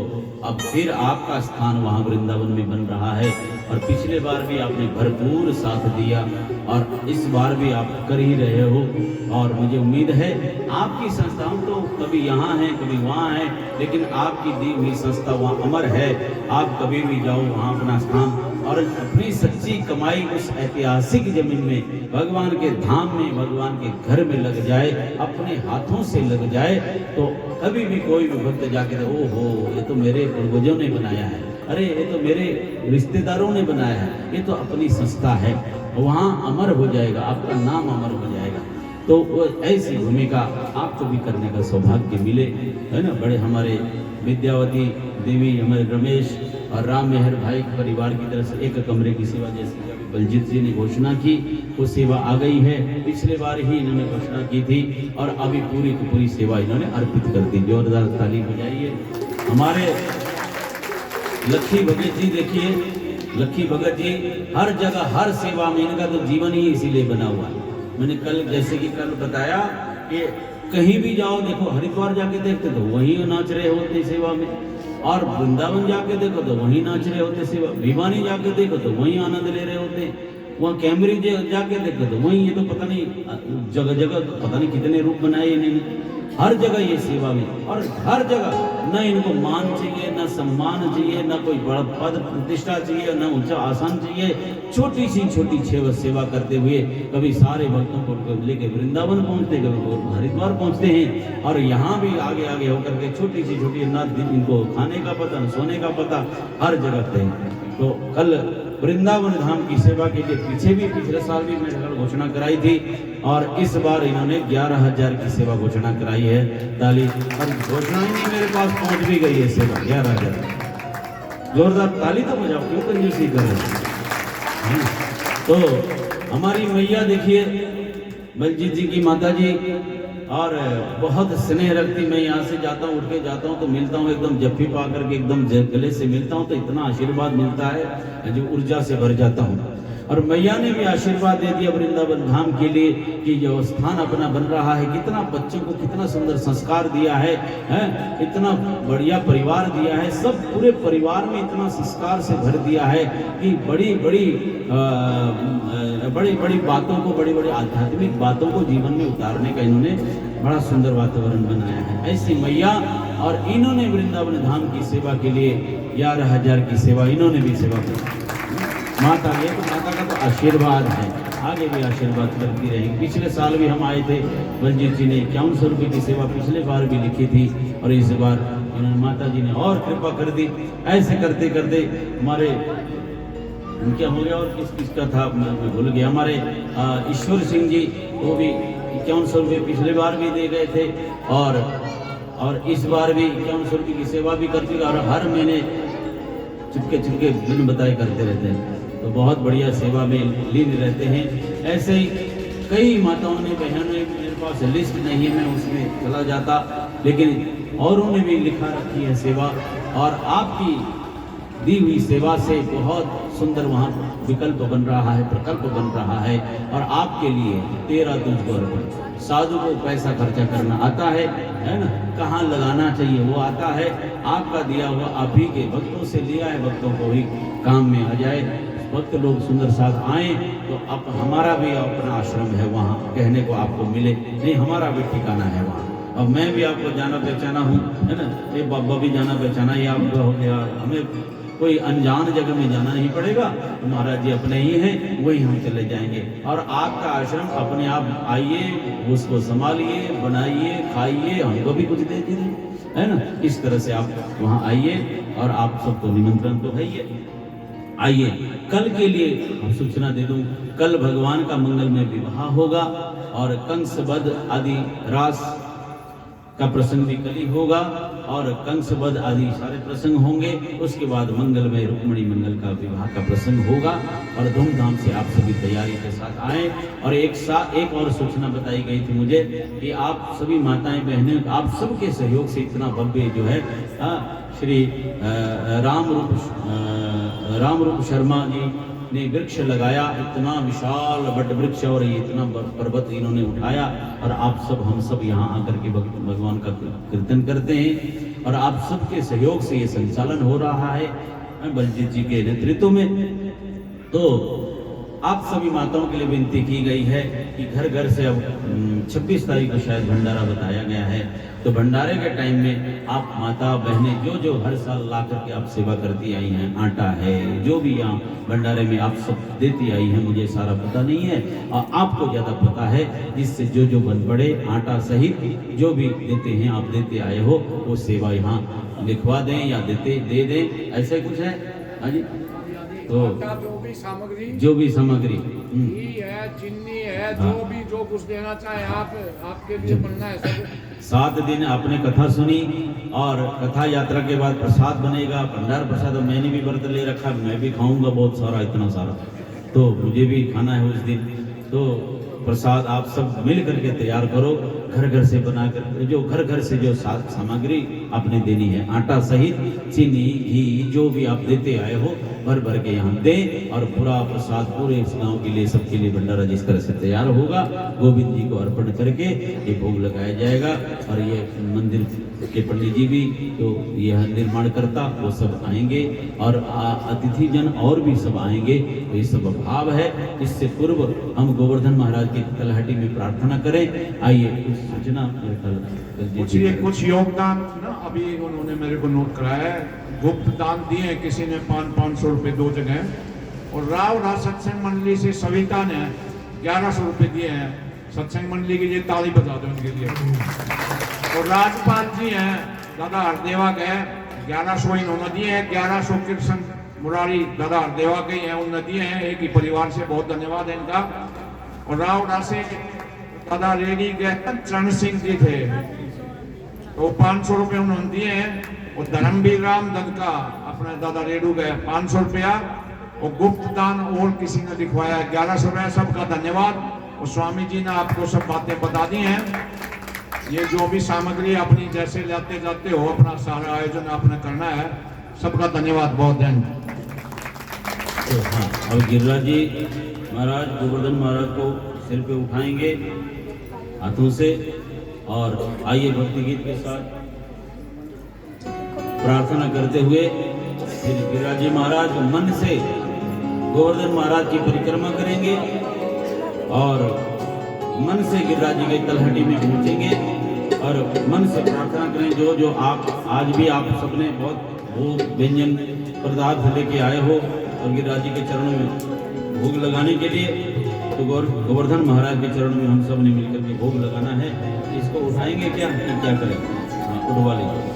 अब फिर आपका स्थान वहाँ वृंदावन में बन रहा है, और पिछले बार भी आपने भरपूर साथ दिया, और इस बार भी आप कर ही रहे हो। और मुझे उम्मीद है आपकी संस्थाओं तो कभी यहाँ है, कभी वहाँ है, लेकिन आपकी दी हुई संस्था वहाँ अमर है। आप कभी भी जाओ वहाँ अपना स्थान, और अपनी सच्ची कमाई उस ऐतिहासिक जमीन में, भगवान के धाम में, भगवान के घर में लग जाए, अपने हाथों से लग जाए, तो कभी भी कोई भी भक्त जाके ओहो, ये तो मेरे पूर्वजों ने बनाया है, अरे ये तो मेरे रिश्तेदारों ने बनाया है, ये तो अपनी संस्था है, वहाँ अमर हो जाएगा, आपका नाम अमर हो जाएगा। तो वो ऐसी भूमिका आपको भी करने का सौभाग्य मिले, है ना। बड़े हमारे विद्यावती देवी, हमारे रमेश और राम मेहर भाई परिवार की तरफ से 1 कमरे की सेवा, जैसे अभी बलजीत जी ने घोषणा की, वो सेवा आ गई है। पिछले बार ही इन्होंने घोषणा की थी, और अभी पूरी की पूरी सेवा इन्होंने अर्पित कर दी। जोरदार ताली बजाइए। हमारे लक्ष्मी भगत जी देखिए, लक्की भगत जी हर जगह हर सेवा में इनका तो जीवन ही इसीलिए बना हुआ है। मैंने कल जैसे कि कल बताया कि कहीं भी जाओ देखो, हरिद्वार जाके देखते तो वहीं नाच रहे होते सेवा में, और वृंदावन जाके देखो तो वहीं नाच रहे होते सेवा, भिवानी जाके देखो तो वहीं आनंद ले रहे होते, वहाँ कैम्ब्रिज जाके देखो तो वहीं, ये तो पता नहीं जगह जगह पता नहीं कितने रूप बनाए इन्होंने, हर जगह ये सेवा में, और हर जगह न इनको मान चाहिए, न सम्मान चाहिए, न कोई बड़ा पद प्रतिष्ठा चाहिए, न ऊंचा आसन चाहिए। छोटी सी छोटी सेवा करते हुए कभी सारे भक्तों को लेके वृंदावन पहुंचते, कभी हरिद्वार पहुंचते हैं, और यहाँ भी आगे आगे होकर के छोटी सी छोटी न इनको खाने का पता न सोने का पता, हर जगह थे। तो कल वृंदावन धाम की सेवा के लिए पीछे भी पिछले साल भी मैंने घोषणा कराई थी, और इस बार इन्होंने 11,000 की सेवा घोषणा कराई है। ताली, और घोषणा ही मेरे पास पहुंच भी गई है सेवा 11,000। जोरदार ताली तो बजाओ, क्यों कंजूसी कर रहे हैं। तो हमारी मैया देखिए बलजीत जी की माता जी, और बहुत स्नेह रखती। मैं यहाँ से जाता हूँ, उठ के जाता हूँ तो मिलता हूँ, एकदम जप्फी पा करके एकदम गले से मिलता हूँ तो इतना आशीर्वाद मिलता है जो ऊर्जा से भर जाता हूँ। और मैया ने भी आशीर्वाद दे दिया वृंदावन धाम के लिए कि जो स्थान अपना बन रहा है, कितना बच्चों को कितना सुंदर संस्कार दिया है, इतना बढ़िया परिवार दिया है, सब पूरे परिवार में इतना संस्कार से भर दिया है कि बड़ी बड़ी बातों को, बड़ी बड़ी आध्यात्मिक बातों को जीवन में उतारने का इन्होंने बड़ा सुंदर वातावरण बनाया है। ऐसी मैया, और इन्होंने वृंदावन धाम की सेवा के लिए 11,000 की सेवा इन्होंने भी सेवा की। माता, ये तो माता का तो आशीर्वाद है, आगे भी आशीर्वाद करती रहेंगी। पिछले साल भी हम आए थे, बलजीत जी ने 5100 रुपये की सेवा पिछले बार भी लिखी थी, और इस बार इन्होंने माता जी ने और कृपा कर दी। ऐसे करते करते हमारे क्या हो गया, और किस का था मैं भूल गया, हमारे ईश्वर सिंह जी, वो भी 5100 रुपये पिछले बार भी दे गए थे, और इस बार भी 5100 रुपये की सेवा भी करती है, और हर महीने चुपके बिन बताए करते रहते हैं। तो बहुत बढ़िया सेवा में लीन रहते हैं। ऐसे ही कई माताओं ने, बहनों ने, मेरे पास लिस्ट नहीं है, मैं उसमें चला जाता, लेकिन औरों ने भी लिखा रखी है सेवा, और आपकी दी हुई सेवा से बहुत सुंदर वहाँ विकल्प बन रहा है, प्रकल्प बन रहा है। और आपके लिए 13 तुझको अर्पण। साधु को पैसा खर्चा करना आता है ना, कहाँ लगाना चाहिए वो आता है। आपका दिया हुआ आप ही के भक्तों से लिया है, भक्तों को ही काम में आ जाए, भक्त लोग सुंदर साथ आए तो अब हमारा भी अपना आश्रम है वहाँ, कहने को आपको मिले नहीं, हमारा भी ठिकाना है वहाँ। अब मैं भी आपको जाना पहचाना हूँ, है ना, ये बाबा भी जाना पहचाना ही आपका हो गया, हमें कोई अनजान जगह में जाना नहीं पड़ेगा, महाराज जी अपने ही हैं, वही हम चले जाएंगे। और आपका आश्रम अपने आप आइए, उसको संभालिए, बनाइए, खाइए, हमको भी कुछ दे दीजिए, है ना। इस तरह से आप वहाँ आइए, और आप सबको निमंत्रण तो है ही। आइए, कल के लिए हम सूचना दे दूं, कल भगवान का मंगलमय विवाह होगा, और कंसवध आदि रास का प्रसंग भी कल ही होगा, और कंसवध आदि सारे प्रसंग होंगे। उसके बाद मंगलमय रुक्मिणी मंगल का विवाह का प्रसंग होगा, और धूमधाम से आप सभी तैयारी के साथ आए। और एक और सूचना बताई गई थी मुझे कि आप सभी माताएं बहनें, आप सबके सहयोग से इतना भव्य जो है श्री रामरूप शर्मा जी ने वृक्ष लगाया, इतना विशाल बट वृक्ष, और ये इतना पर्वत इन्होंने उठाया, और आप सब, हम सब यहाँ आकर के भगवान का कीर्तन करते हैं, और आप सबके सहयोग से ये संचालन हो रहा है बलजीत जी के नेतृत्व में। तो आप सभी माताओं के लिए विनती की गई है कि घर घर से अब 26 तारीख को शायद भंडारा बताया गया है, तो भंडारे के टाइम में आप माता बहनें जो जो हर साल ला करके आप सेवा करती आई हैं, आटा है, जो भी यहाँ भंडारे में आप सब देती आई हैं, मुझे सारा पता नहीं है, और आपको ज़्यादा पता है, जिससे जो जो बन पड़े आटा सहित जो भी देते हैं, आप देते आए हो, वो सेवा यहाँ लिखवा दें या दे दें, ऐसे कुछ है। हाँ जी, तो जो भी सामग्री है, चीनी है, जो कुछ देना चाहे आप, आपके लिए बनना है सब। 7 दिन आपने कथा सुनी, और कथा यात्रा के बाद प्रसाद बनेगा, भंडार प्रसाद मैंने भी व्रत ले रखा, मैं भी खाऊंगा बहुत सारा, इतना सारा, तो मुझे भी खाना है उस दिन। तो प्रसाद आप सब मिल करके तैयार करो, घर घर से बनाकर जो घर घर से जो सामग्री आपने देनी है, आटा सहित चीनी घी जो भी आप देते आए हो भर भर के यहाँ दें, और पूरा प्रसाद पूरे इस गांव के लिए सबके लिए भंडारा जिस तरह से तैयार होगा गोविंद जी को अर्पण करके ये भोग लगाया जाएगा। और ये मंदिर के पंडित जी भी जो यह निर्माण करता वो सब आएंगे, और अतिथि जन और भी सब आएंगे। तो ये सब भाव है। इससे पूर्व हम गोवर्धन महाराज की तलहटी में प्रार्थना करें। आइए कुछ सूचना कुछ योगदान ना अभी उन्होंने मेरे को नोट कराया है, गुप्त दान दिए हैं किसी ने 500 रुपए 2 जगह, और राव सत्संग मंडली से सविता ने 1100 रुपए दिए हैं। सत्संग मंडली के लिए ताली बजा दो उनके लिए। और राजपाल जी हैं दादा हरदेवा के 1100 इन्होंने दिए हैं, 1100 कृष्ण मुरारी दादा हरदेवा के हैं उन्होंने दिए हैं, एक ही परिवार से, बहुत धन्यवाद है इनका। और राव से दादा रेडी के चरण सिंह जी थे तो 500 रुपए उन्होंने दिए हैं। और धर्मवीर राम दत्त का अपने दादा रेडू गए 500 रुपया, और गुप्त दान और किसी ने दिखवाया 1100 रुपया, सबका धन्यवाद। और स्वामी जी ने आपको सब बातें बता दी हैं। ये जो भी सामग्री अपनी जैसे लाते जाते हो, अपना सारा आयोजन आपने करना है, सबका धन्यवाद, बहुत धन्यवाद। तो हाँ, अब गिरिराज जी महाराज गोवर्धन महाराज को सिर पे उठाएंगे हाथों से, और आइए भक्ति गीत के साथ प्रार्थना करते हुए श्री गिरिराज जी महाराज मन से गोवर्धन महाराज की परिक्रमा करेंगे, और मन से गिरिराज जी की तलहटी में पहुंचेंगे, और मन से प्रार्थना करें। जो जो आप आज भी आप सबने बहुत वो व्यंजन पदार्थ लेके आए हो और गिरिराज जी के चरणों में भोग लगाने के लिए, तो गोवर्धन महाराज के चरण में हम सब ने मिलकर के भोग लगाना है। इसको उठाएंगे क्या कि क्या करें? हाँ, उठवा लीजिए।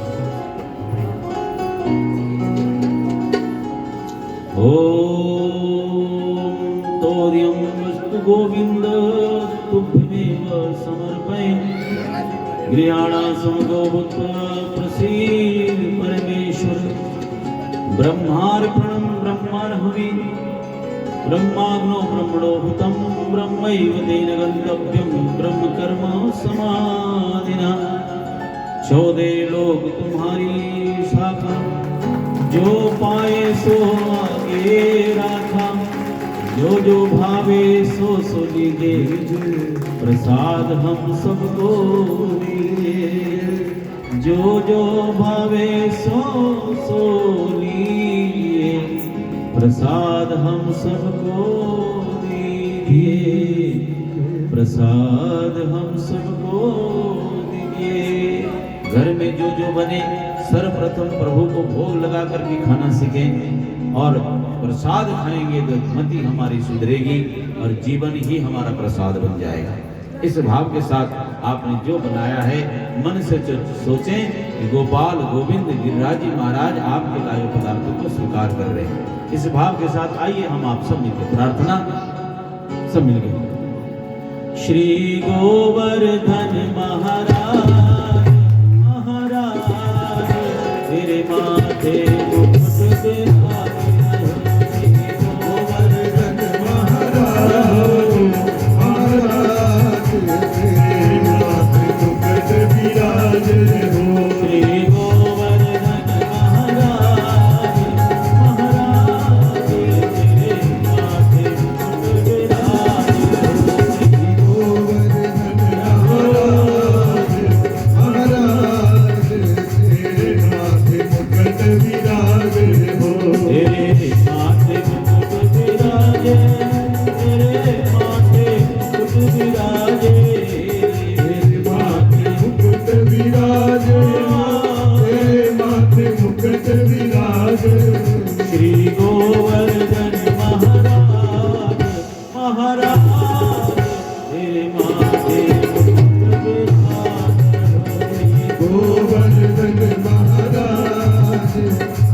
ओम तोर्यं वस्तु गोविंद तुभ्यमेव समर्पयामि, गृहाणासं गोभूत्वा प्रसीद परमेश्वर। ब्रह्मार्पणं ब्रह्मर्हवि, ब्रह्माग्नो ब्रह्मणो हुतं, ब्रह्मैव तेन गन्तव्यं, ब्रह्म कर्म समाधिना। 14 लोग तुम्हारी शाखा, जो पाए सो आगे राखा, जो भावे सो लीजिए, प्रसाद हम सबको दीजिए। जो भावे सो लीजिए, प्रसाद हम सबको दीजिए, प्रसाद हम सबको दीजिए। घर में जो बने सर्वप्रथम प्रभु को भोग लगा करके खाना सीखें, और प्रसाद खाएंगे तो मति हमारी सुधरेगी और जीवन ही हमारा प्रसाद बन जाएगा। इस भाव के साथ आपने जो बनाया है मन से सोचें कि गोपाल गोविंद गिरिराज जी महाराज आपके लाए पदार्थों को स्वीकार कर रहे हैं। इस भाव के साथ आइए हम आप सब मिलकर प्रार्थना सब मिल गए। श्री गोवर्धन महाराज महाराज तेरे माथे मुकुट दे, गोवर्धन महाराज महाराज तेरे माथे मुकुट विराजे हो। श्री गोवर्धन महाराज महाराज तेरे माथे मुकुट विराजे हो। श्री गोवर्धन महाराज महाराज तेरे माथे मुकुट विराजे हो। तेरे माथे मुकुट विराजे, तेरे माथे मुकुट विराजे, तेरे माथे मुकुट विराजे, तेरे माथे मुकुट विराजे। श्री गोवर्धन महाराज महाराज तेरे माथे मुकुट विराजे। गोवर्धन महाराज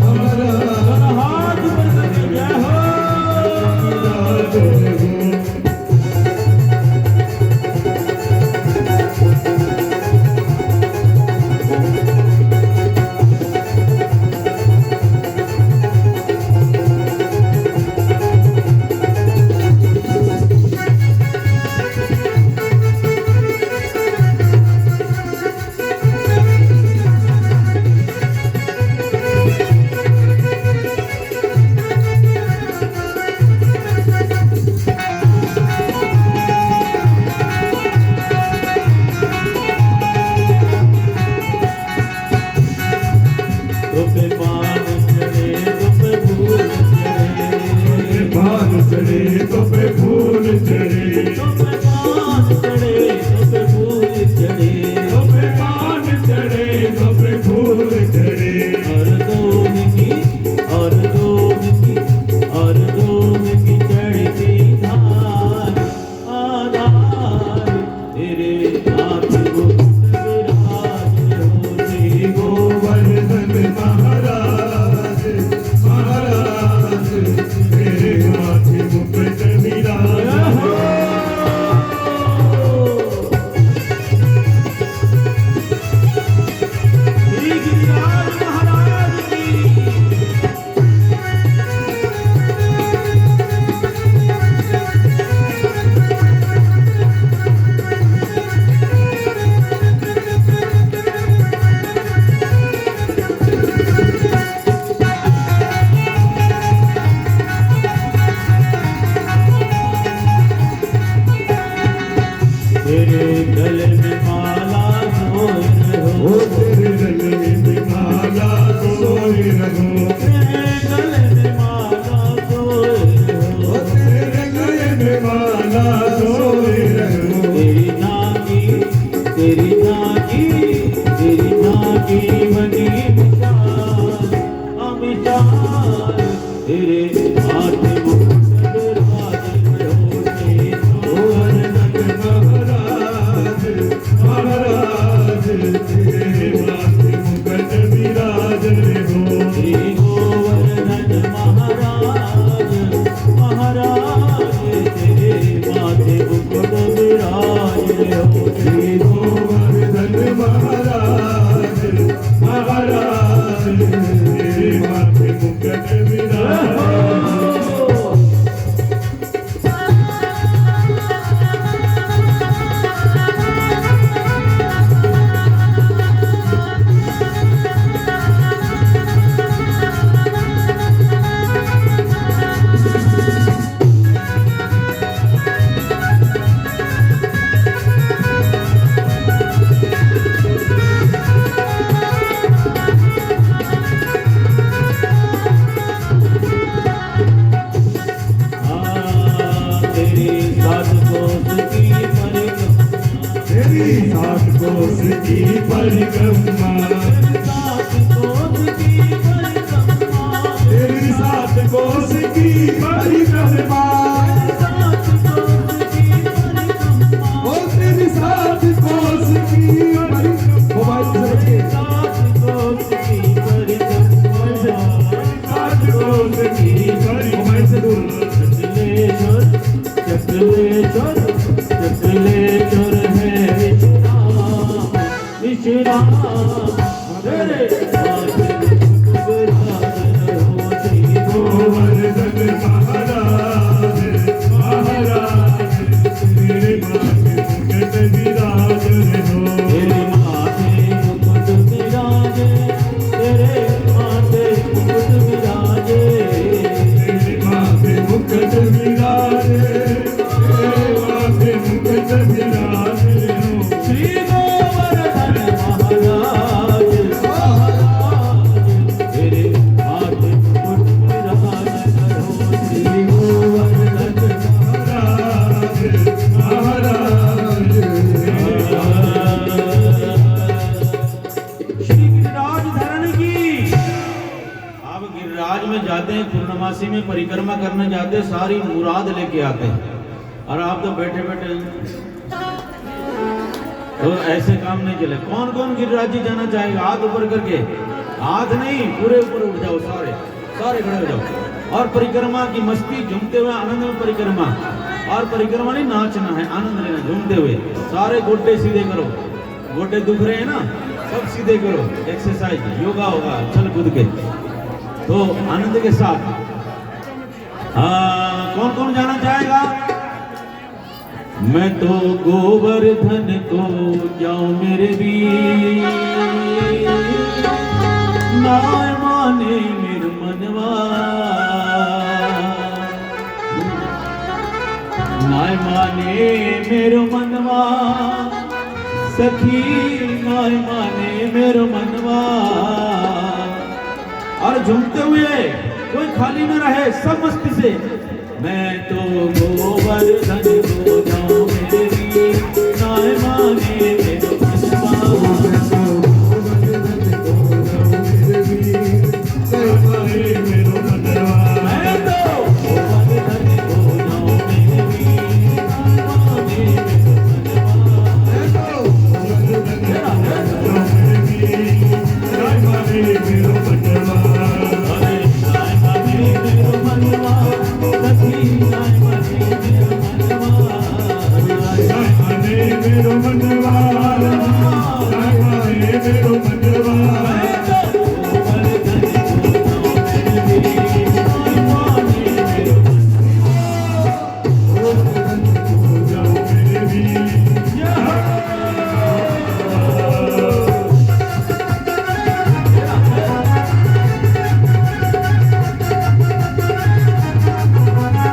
महाराज हाथ बढ़कर जय हो। चढ़े तो पे फूल चढ़े, तो पे पान चढ़े तो पे फूल चढ़े, तो पे पान चढ़े तो पे फूल चढ़े। और दूध की और दूध की और दूध की चढ़ती धार आधार तेरे हाथ मुकुट विराज होते गोवर्धन महाराज महाराज तेरे माथे मुकुट विराज। श्री गिरिराज महाराज की। तेरे गले में माला सोए ओ रहो, तेरे गले में माला सोए रहो, तेरे गले में माला सोए ओ रहो, तेरे गले में माला सोए रहो। तेरी नागी तेरी नागी तेरी नागी बनी विशाल अविशाल तेरे हाथ मुकुट विराज होते गोवर्धन महाराज महाराज तेरे माथे मुकुट विराज हो। श्री गोवर्धन महाराज महाराज तेरे माथे मुकुट विराज हो। श्री गोवर्धन महाराज महाराज तेरे माथे मुकुट विराज हो। तेरी सात कोस की परिक्रमा, तेरी सात कोस की परिक्रमा, ओ तेरी सात कोस की परिक्रमा। मोबाइल से रखिए। सात कोस की परिक्रमा, मोबाइल से दूर। चकलेश्वर चकलेश्वर है विश्राम तेरे गोवर्धन महाराज महाराज तेरे माथे मुकुट विराज हो। तेरे माथे मुकुट विराजे तेरे माथे मुकुट विराजे तेरे माथे मुकुट विराजे तेरे माथे मुकुट विराजे हो। श्री गोवर्धन महाराज महाराज तेरे माथे मुकुट विराज करो। श्री गोवर्धन महाराज महाराज श्री गिरिराज धरण की। आप गिरिराज में जाते हैं, पूर्णमासी में परिक्रमा करने जाते हैं, सारी मुराद लेके आते हैं, और आप तो बैठे बैठे तो ऐसे काम नहीं चले। कौन कौन गिरिराज जी जाना चाहेगा? हाथ ऊपर करके, हाथ नहीं पूरे ऊपर उठ जाओ, सारे सारे खड़े हो जाओ, और परिक्रमा की मस्ती झूमते हुए आनंद में परिक्रमा। और परिक्रमा नहीं नाचना है, आनंद लेना झूमते हुए। सारे गोड्डे सीधे करो, गोड्डे दुख रहे हैं ना, सब सीधे करो, एक्सरसाइज योगा होगा चल कूद के, तो आनंद के साथ। कौन कौन जाना चाहेगा? मैं तो गोवर्धन को जाऊं मेरे वीर, नाय माने मेरे मनवा, नाय माने मेरे मनवा, सखी नाय माने मेरे मनवा। और झूमते हुए कोई खाली न रहे, सब मस्ती से मैं तो गोवर्धन को जाऊं मेरी नाय माने मेरो मनवा। मैं तो गोवर्धन को जाऊं मेरी नाय माने मेरो मनवा। अरे नाय माने मेरो मनवा, सखी नाय माने मेरो मनवा। नाय माने मेरो मनवा, नाय माने मेरो मनवा। मैं तो गोवर्धन को जाऊं मेरी नाय माने मेरो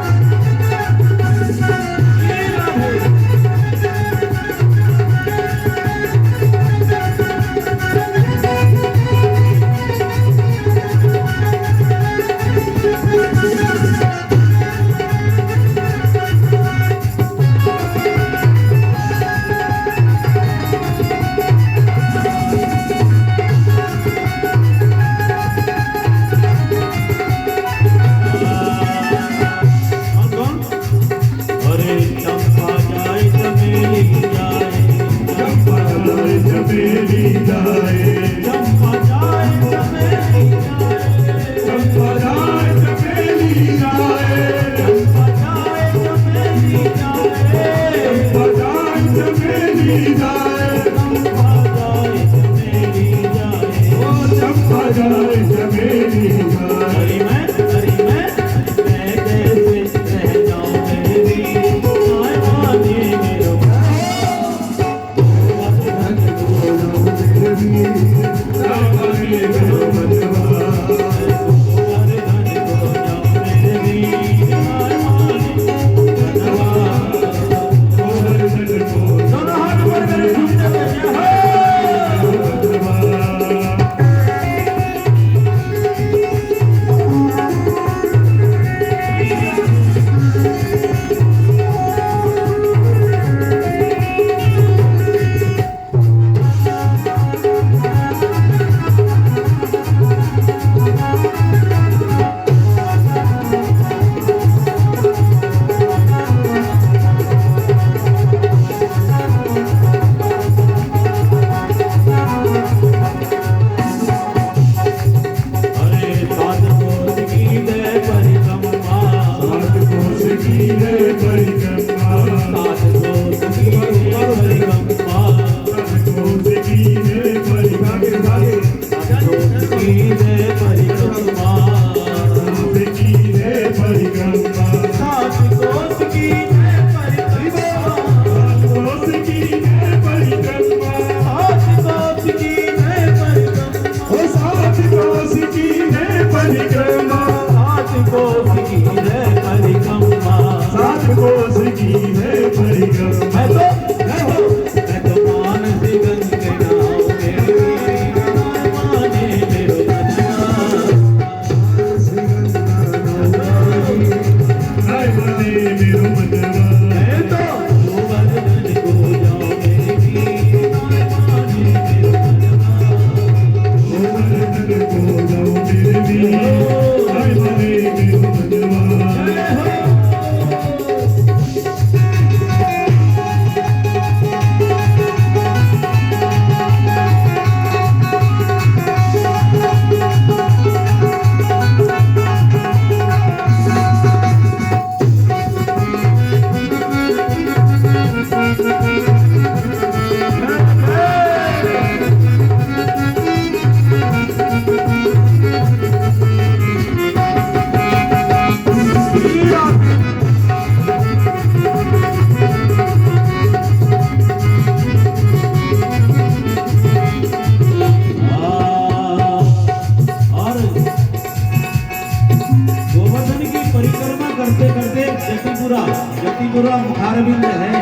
जतिपुरा मुखारबिंद है,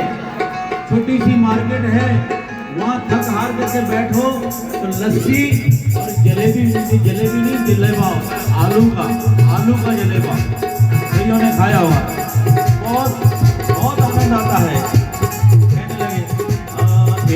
छोटी सी मार्केट है, वहाँ थक हार करके बैठो तो लस्सी और जलेबी मिलती, जलेबी नहीं जलेबा, आलू का जलेबा। छाया हुआ है। बहुत बहुत आनंद आता है। कहने लगे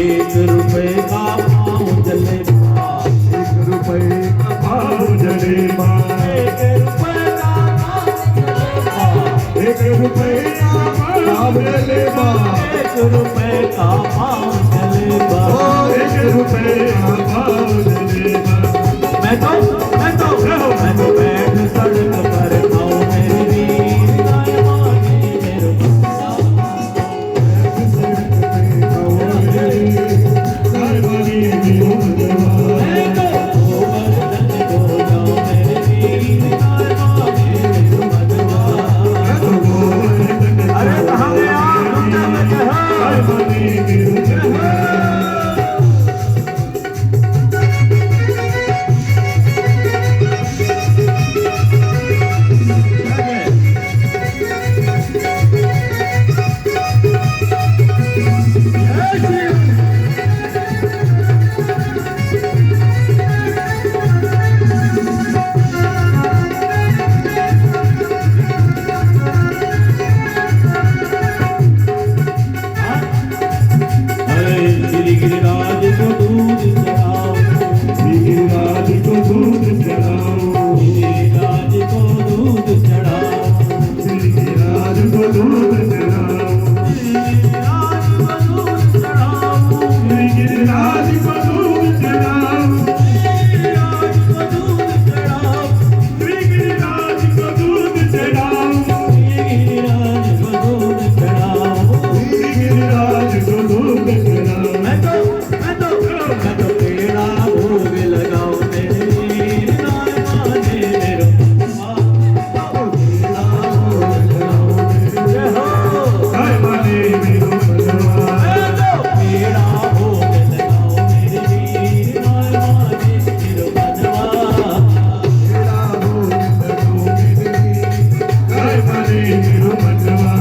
1 रुपए का पाँव जलेबा, 1 रुपए का पाव जलेबा, 1 रुपए का पाँव जलेबा, 1 रुपए का पाव जलेबा, 1 रुपए का पाँव जलेबा। 1 रुपए का पाव जलेबा। मैं तो बैठ सड़क पर खाऊं मेरी वीर गाय मानी मेरे मैं तो गोवर्धन को जाऊं मेरे वीर गाय मानी मेरे मधवा। अरे कहाँ गया रुकना मैं श्री गिरिराज को दूध चढ़ाओ, गिरिराज को दूध चढ़ाओ, गिरिराज को दूध चढ़ाओ, गिरिराज को दूध चढ़ाओ, गिरिराज को दूध चढ़ाओ, गिरिराज को दूध चढ़ाओ, गिरिराज को दूध चढ़ाओ, गिरिराज को दूध चढ़ाओ, गिरिराज को दूध चढ़ाओ। गिरिराज को दूध चढ़ाओ। मैं तो पेड़ा भोग लगाओ मेरे वीर गाय माने मेरे पेड़ा भोग लगाओ जय हो। गाय माने मेरो मनवा, मैं तो पेड़ा भोग लगाओ मेरे वीर गाय माने मेरे मनवा। तेरा भोग लगाओ मेरे, गाय माने मेरो मनवा,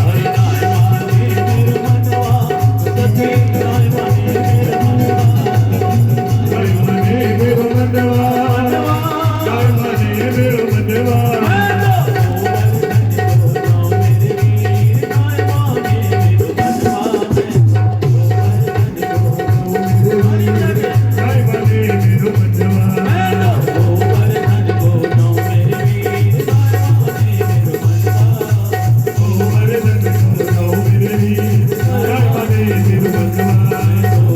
हरि गाय माने मेरे मनवा, सखी गाय माने मेरे मनवा। गाय माने मेरो मनवा, गाय माने मेरो मनवा। गाय माने मेरो मनवा,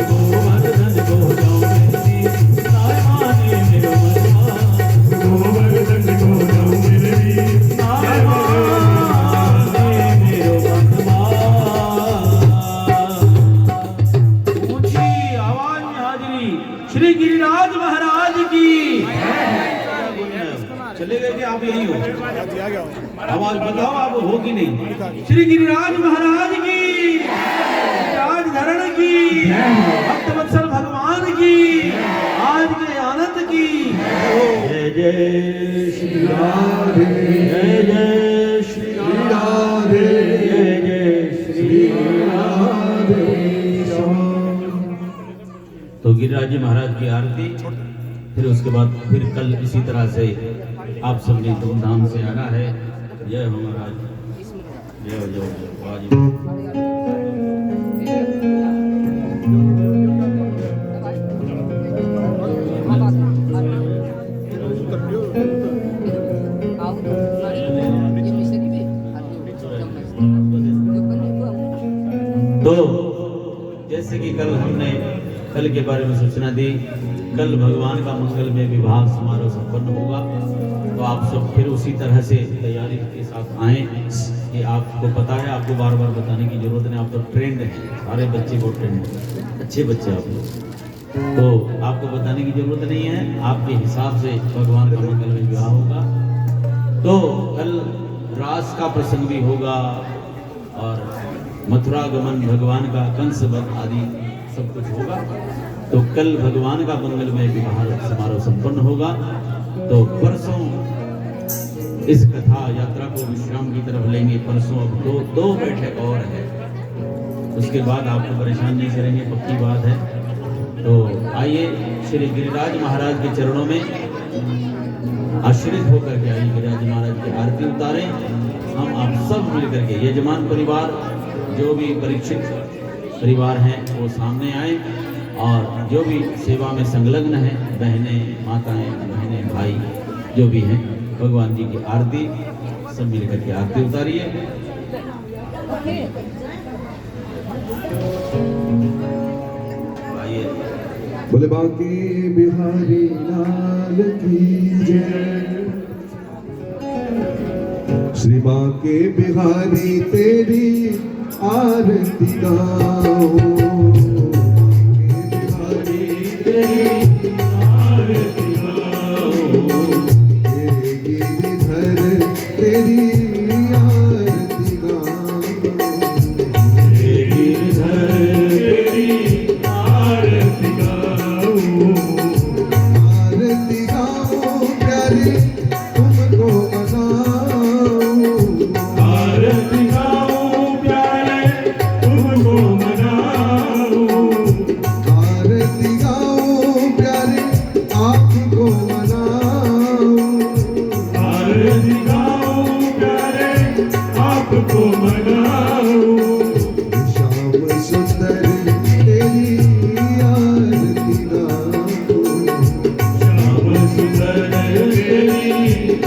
गोवर्धन को जाओ मेरे वीर, गाय माने मेरो मनवा, गोवर्धन को जाओ मेरे वीर, गाय माने ऊंची आवाज में हाजिरी श्री गिरिराज महाराज की। चले गए कि आप यही हो? आवाज बताओ आप हो कि नहीं? श्री गिरिराज महाराज की, राज धरण की, भक्त वत्सल भगवान की, आज के आनंद की। जय जय श्री राधे, जय जय श्री राधे, जय जय श्री राधे। तो गिरिराज जी महाराज की आरती, फिर उसके बाद फिर कल इसी तरह से आप सबने धूमधाम से आना है। जय हो महाराज, जय हो जय हो बाजी। तो जैसे कि कल हमने कल के बारे में सूचना दी, कल भगवान का मंगल में विवाह समारोह संपन्न होगा। तो आप सब फिर उसी तरह से तैयारी के साथ आए। ये आपको पता है, आपको बार बार बताने की जरूरत नहीं, आप तो ट्रेंड है, सारे बच्चे को ट्रेंड है, अच्छे बच्चे आप लोग, तो आपको बताने की जरूरत नहीं है। आपके हिसाब से भगवान का मंगल में विवाह होगा। तो कल रास का प्रसंग भी होगा और मथुरा गमन भगवान का कंस वध आदि सब कुछ होगा। तो कल भगवान का मंगल में विवाह समारोह संपन्न होगा। तो परसों इस कथा यात्रा को विश्राम की तरफ लेंगे। परसों अब दो बैठक और है, उसके बाद आपको परेशान नहीं करेंगे, पक्की बात है। तो आइए श्री गिरिराज महाराज के चरणों में आश्रित होकर के आई गिरिराज महाराज की आरती उतारें। हम आप सब मिलकर के यजमान परिवार जो भी परीक्षित परिवार हैं वो सामने आए और जो भी सेवा में संलग्न है, बहनें, माताएं, बहनें, भाई जो भी हैं, भगवान जी की आरती सब मिलकर के आरती उतारिए। आइए। बोले बांके बिहारी लाल की जय। श्री बांके बिहारी तेरी आरती गाओ, बांके बिहारी तेरी आरती गाओ, तेरे गिरधर तेरी आरती गाओ, तेरे गिरधर तेरी आरती गाओ, आरती गाओ प्यारे तुमको मनाओ, आरती गाओ प्यारे तुमको मनाओ, आरती गाओ प्यारे आपको मनाओ, आरती गाओ प्यारे आपको मनाओ, श्याम सुंदर तेरी आरती गाओ, श्याम सुंदर तेरी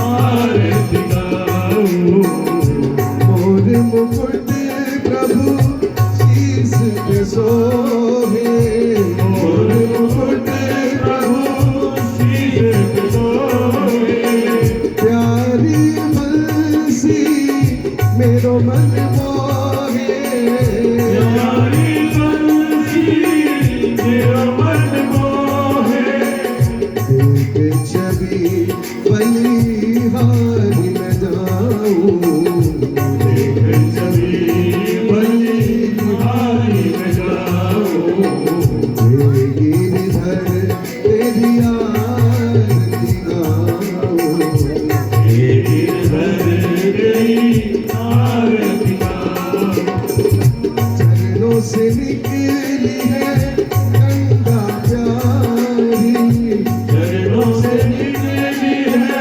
आरती गाओ, मोर मुकुट प्रभु शीस पे सोहे, मोर मुकुट प्रभु शीस पे सोहे, प्यारी बंसी मेरो मन मोहे, प्यारी बंसी मेरो मन मोहे, देख छवि बलिहारी मैं जाऊं, देख छवि बलिहारी मैं जाऊं, तेरे गिरधर तेरी आरती गाऊं, तेरे गिरधर तेरी आरती गाऊं, चरणों से निकली है गंगा प्यारी, चरणों से निकली है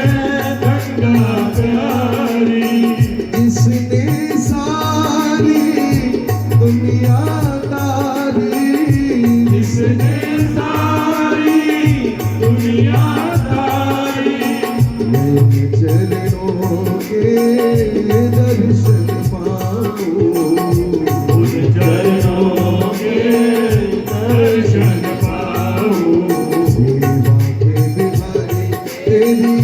गंगा प्यारी, इसने सारी दुनिया तारी, इसने सारी दुनिया तारी, मेरे चरणों के दर्शन पाऊं, उन चरणों के दर्शन पाऊं, सेवा के बिहारी तेरी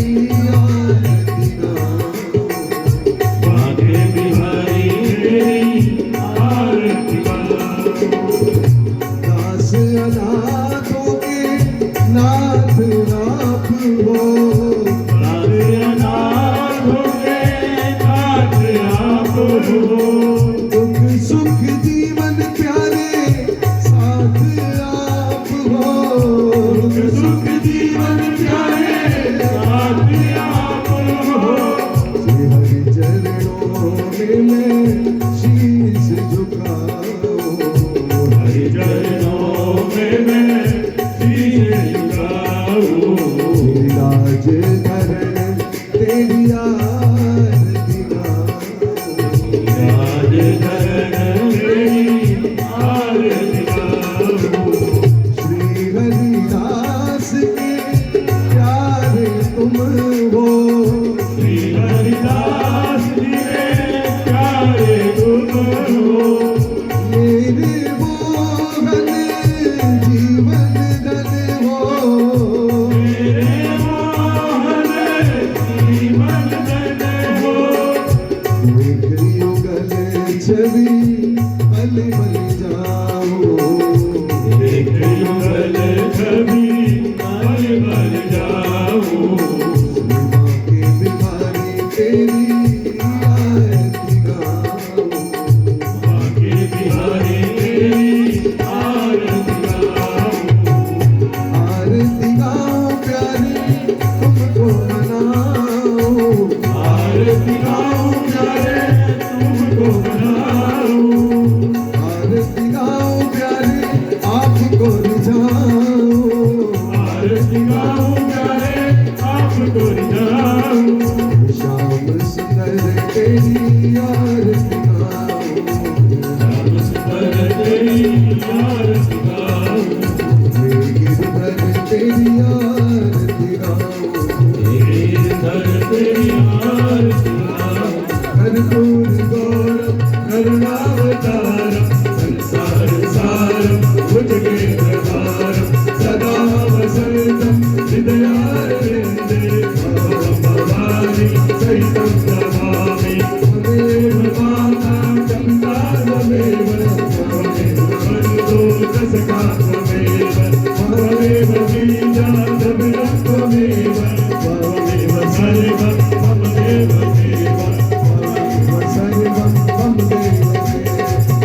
आरती गाऊं, बांके बिहारी तेरी आरती गाऊं, दास अनाथों के नाथ आप हो, दास अनाथों के नाथ आप हो, दुख सुख जीवन प्यारे साथ आप हो, दुख सुख जीवन प्यारे साथ आप हो, श्री हरि चरणों में मैं शीश झुकाऊं, हरि चरणों में मैं शीश झुकाऊं, लाज धरण तेरी आरती गाऊं, लाज धरण तेरी आरती गाऊं, श्री हरिदास के प्यारे तुम हो, श्री हरिदास के प्यारे तुम हो, मेरे मोहन जीवन धन हो, मेरे मोहन जीवन धन हो, देख युगल छवि बल बल जाओ, देख युगल छवि बल बल जाओ, बांके बिहारी तेरी आरती गाऊं, बांके बिहारी तेरी आरती गाऊं, आरती गाऊं प्यारे तुमको मनाओ, आरती गाऊं प्यारे तुमको मनाओ, आरती गाऊं प्यारे आपको रिझाऊं, आरती गाऊं प्यारे आपको रिझाऊं, तेरी आरती कर्पूर गौरम करुणावतारम संसार सारम भुजगेन्द्रहारम सदा वसंतम हृदयारविन्दे भवानी सहितं नमामि त्वमेव माता पिता त्वमेव त्वमेव बन्धो सखा त्वमेव त्वमेव बीजा त्वमेव त्वमेव सर्वं मम देव देव त्वमेव सर्वं मम देव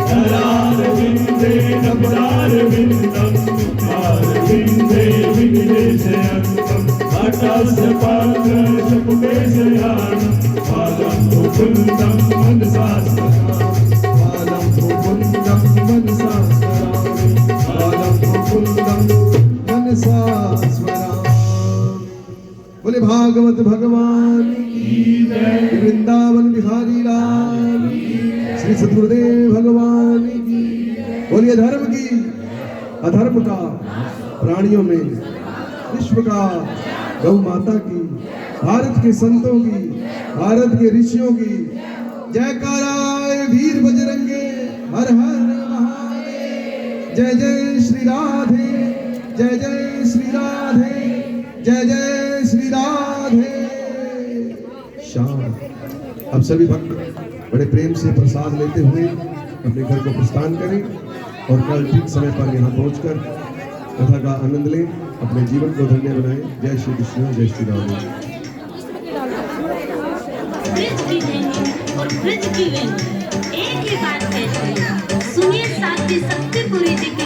करारविन्दे नमनारविन्दं मुखारविन्दे विघ्नेशयन्तं हठस्थपात्रशपुटेशयानं पादं मुकुन्दं मनसा स्मरामि पादं मुकुन्दं मनसा स्मरामि पादं मुकुन्दं मनसा स्मरामि। बोले भागवत भगवान की जय, वृंदावन बिहारी लाल श्री सद्गुरुदेव भगवान की। बोलिए धर्म की, अधर्म का, प्राणियों में, विश्व का, गौ माता की, भारत के संतों की, भारत के ऋषियों की जयकाराय वीर बजरंगे, हर हर महादेव। जय जय श्री राधे, जय जय श्री राधे, जय जय श्री राधे। शाम। अब सभी भक्त बड़े प्रेम से प्रसाद लेते हुए अपने घर को प्रस्थान करें और कल ठीक समय पर यहाँ पहुंचकर कथा का आनंद लें, अपने जीवन को धन्य बनाएं। जय श्री कृष्ण, जय श्री राम। ब्रिज की वेणु और ब्रिज की वेणु एक ही बात कहते हैं। सुनिए साथी सत्यपुरी जी के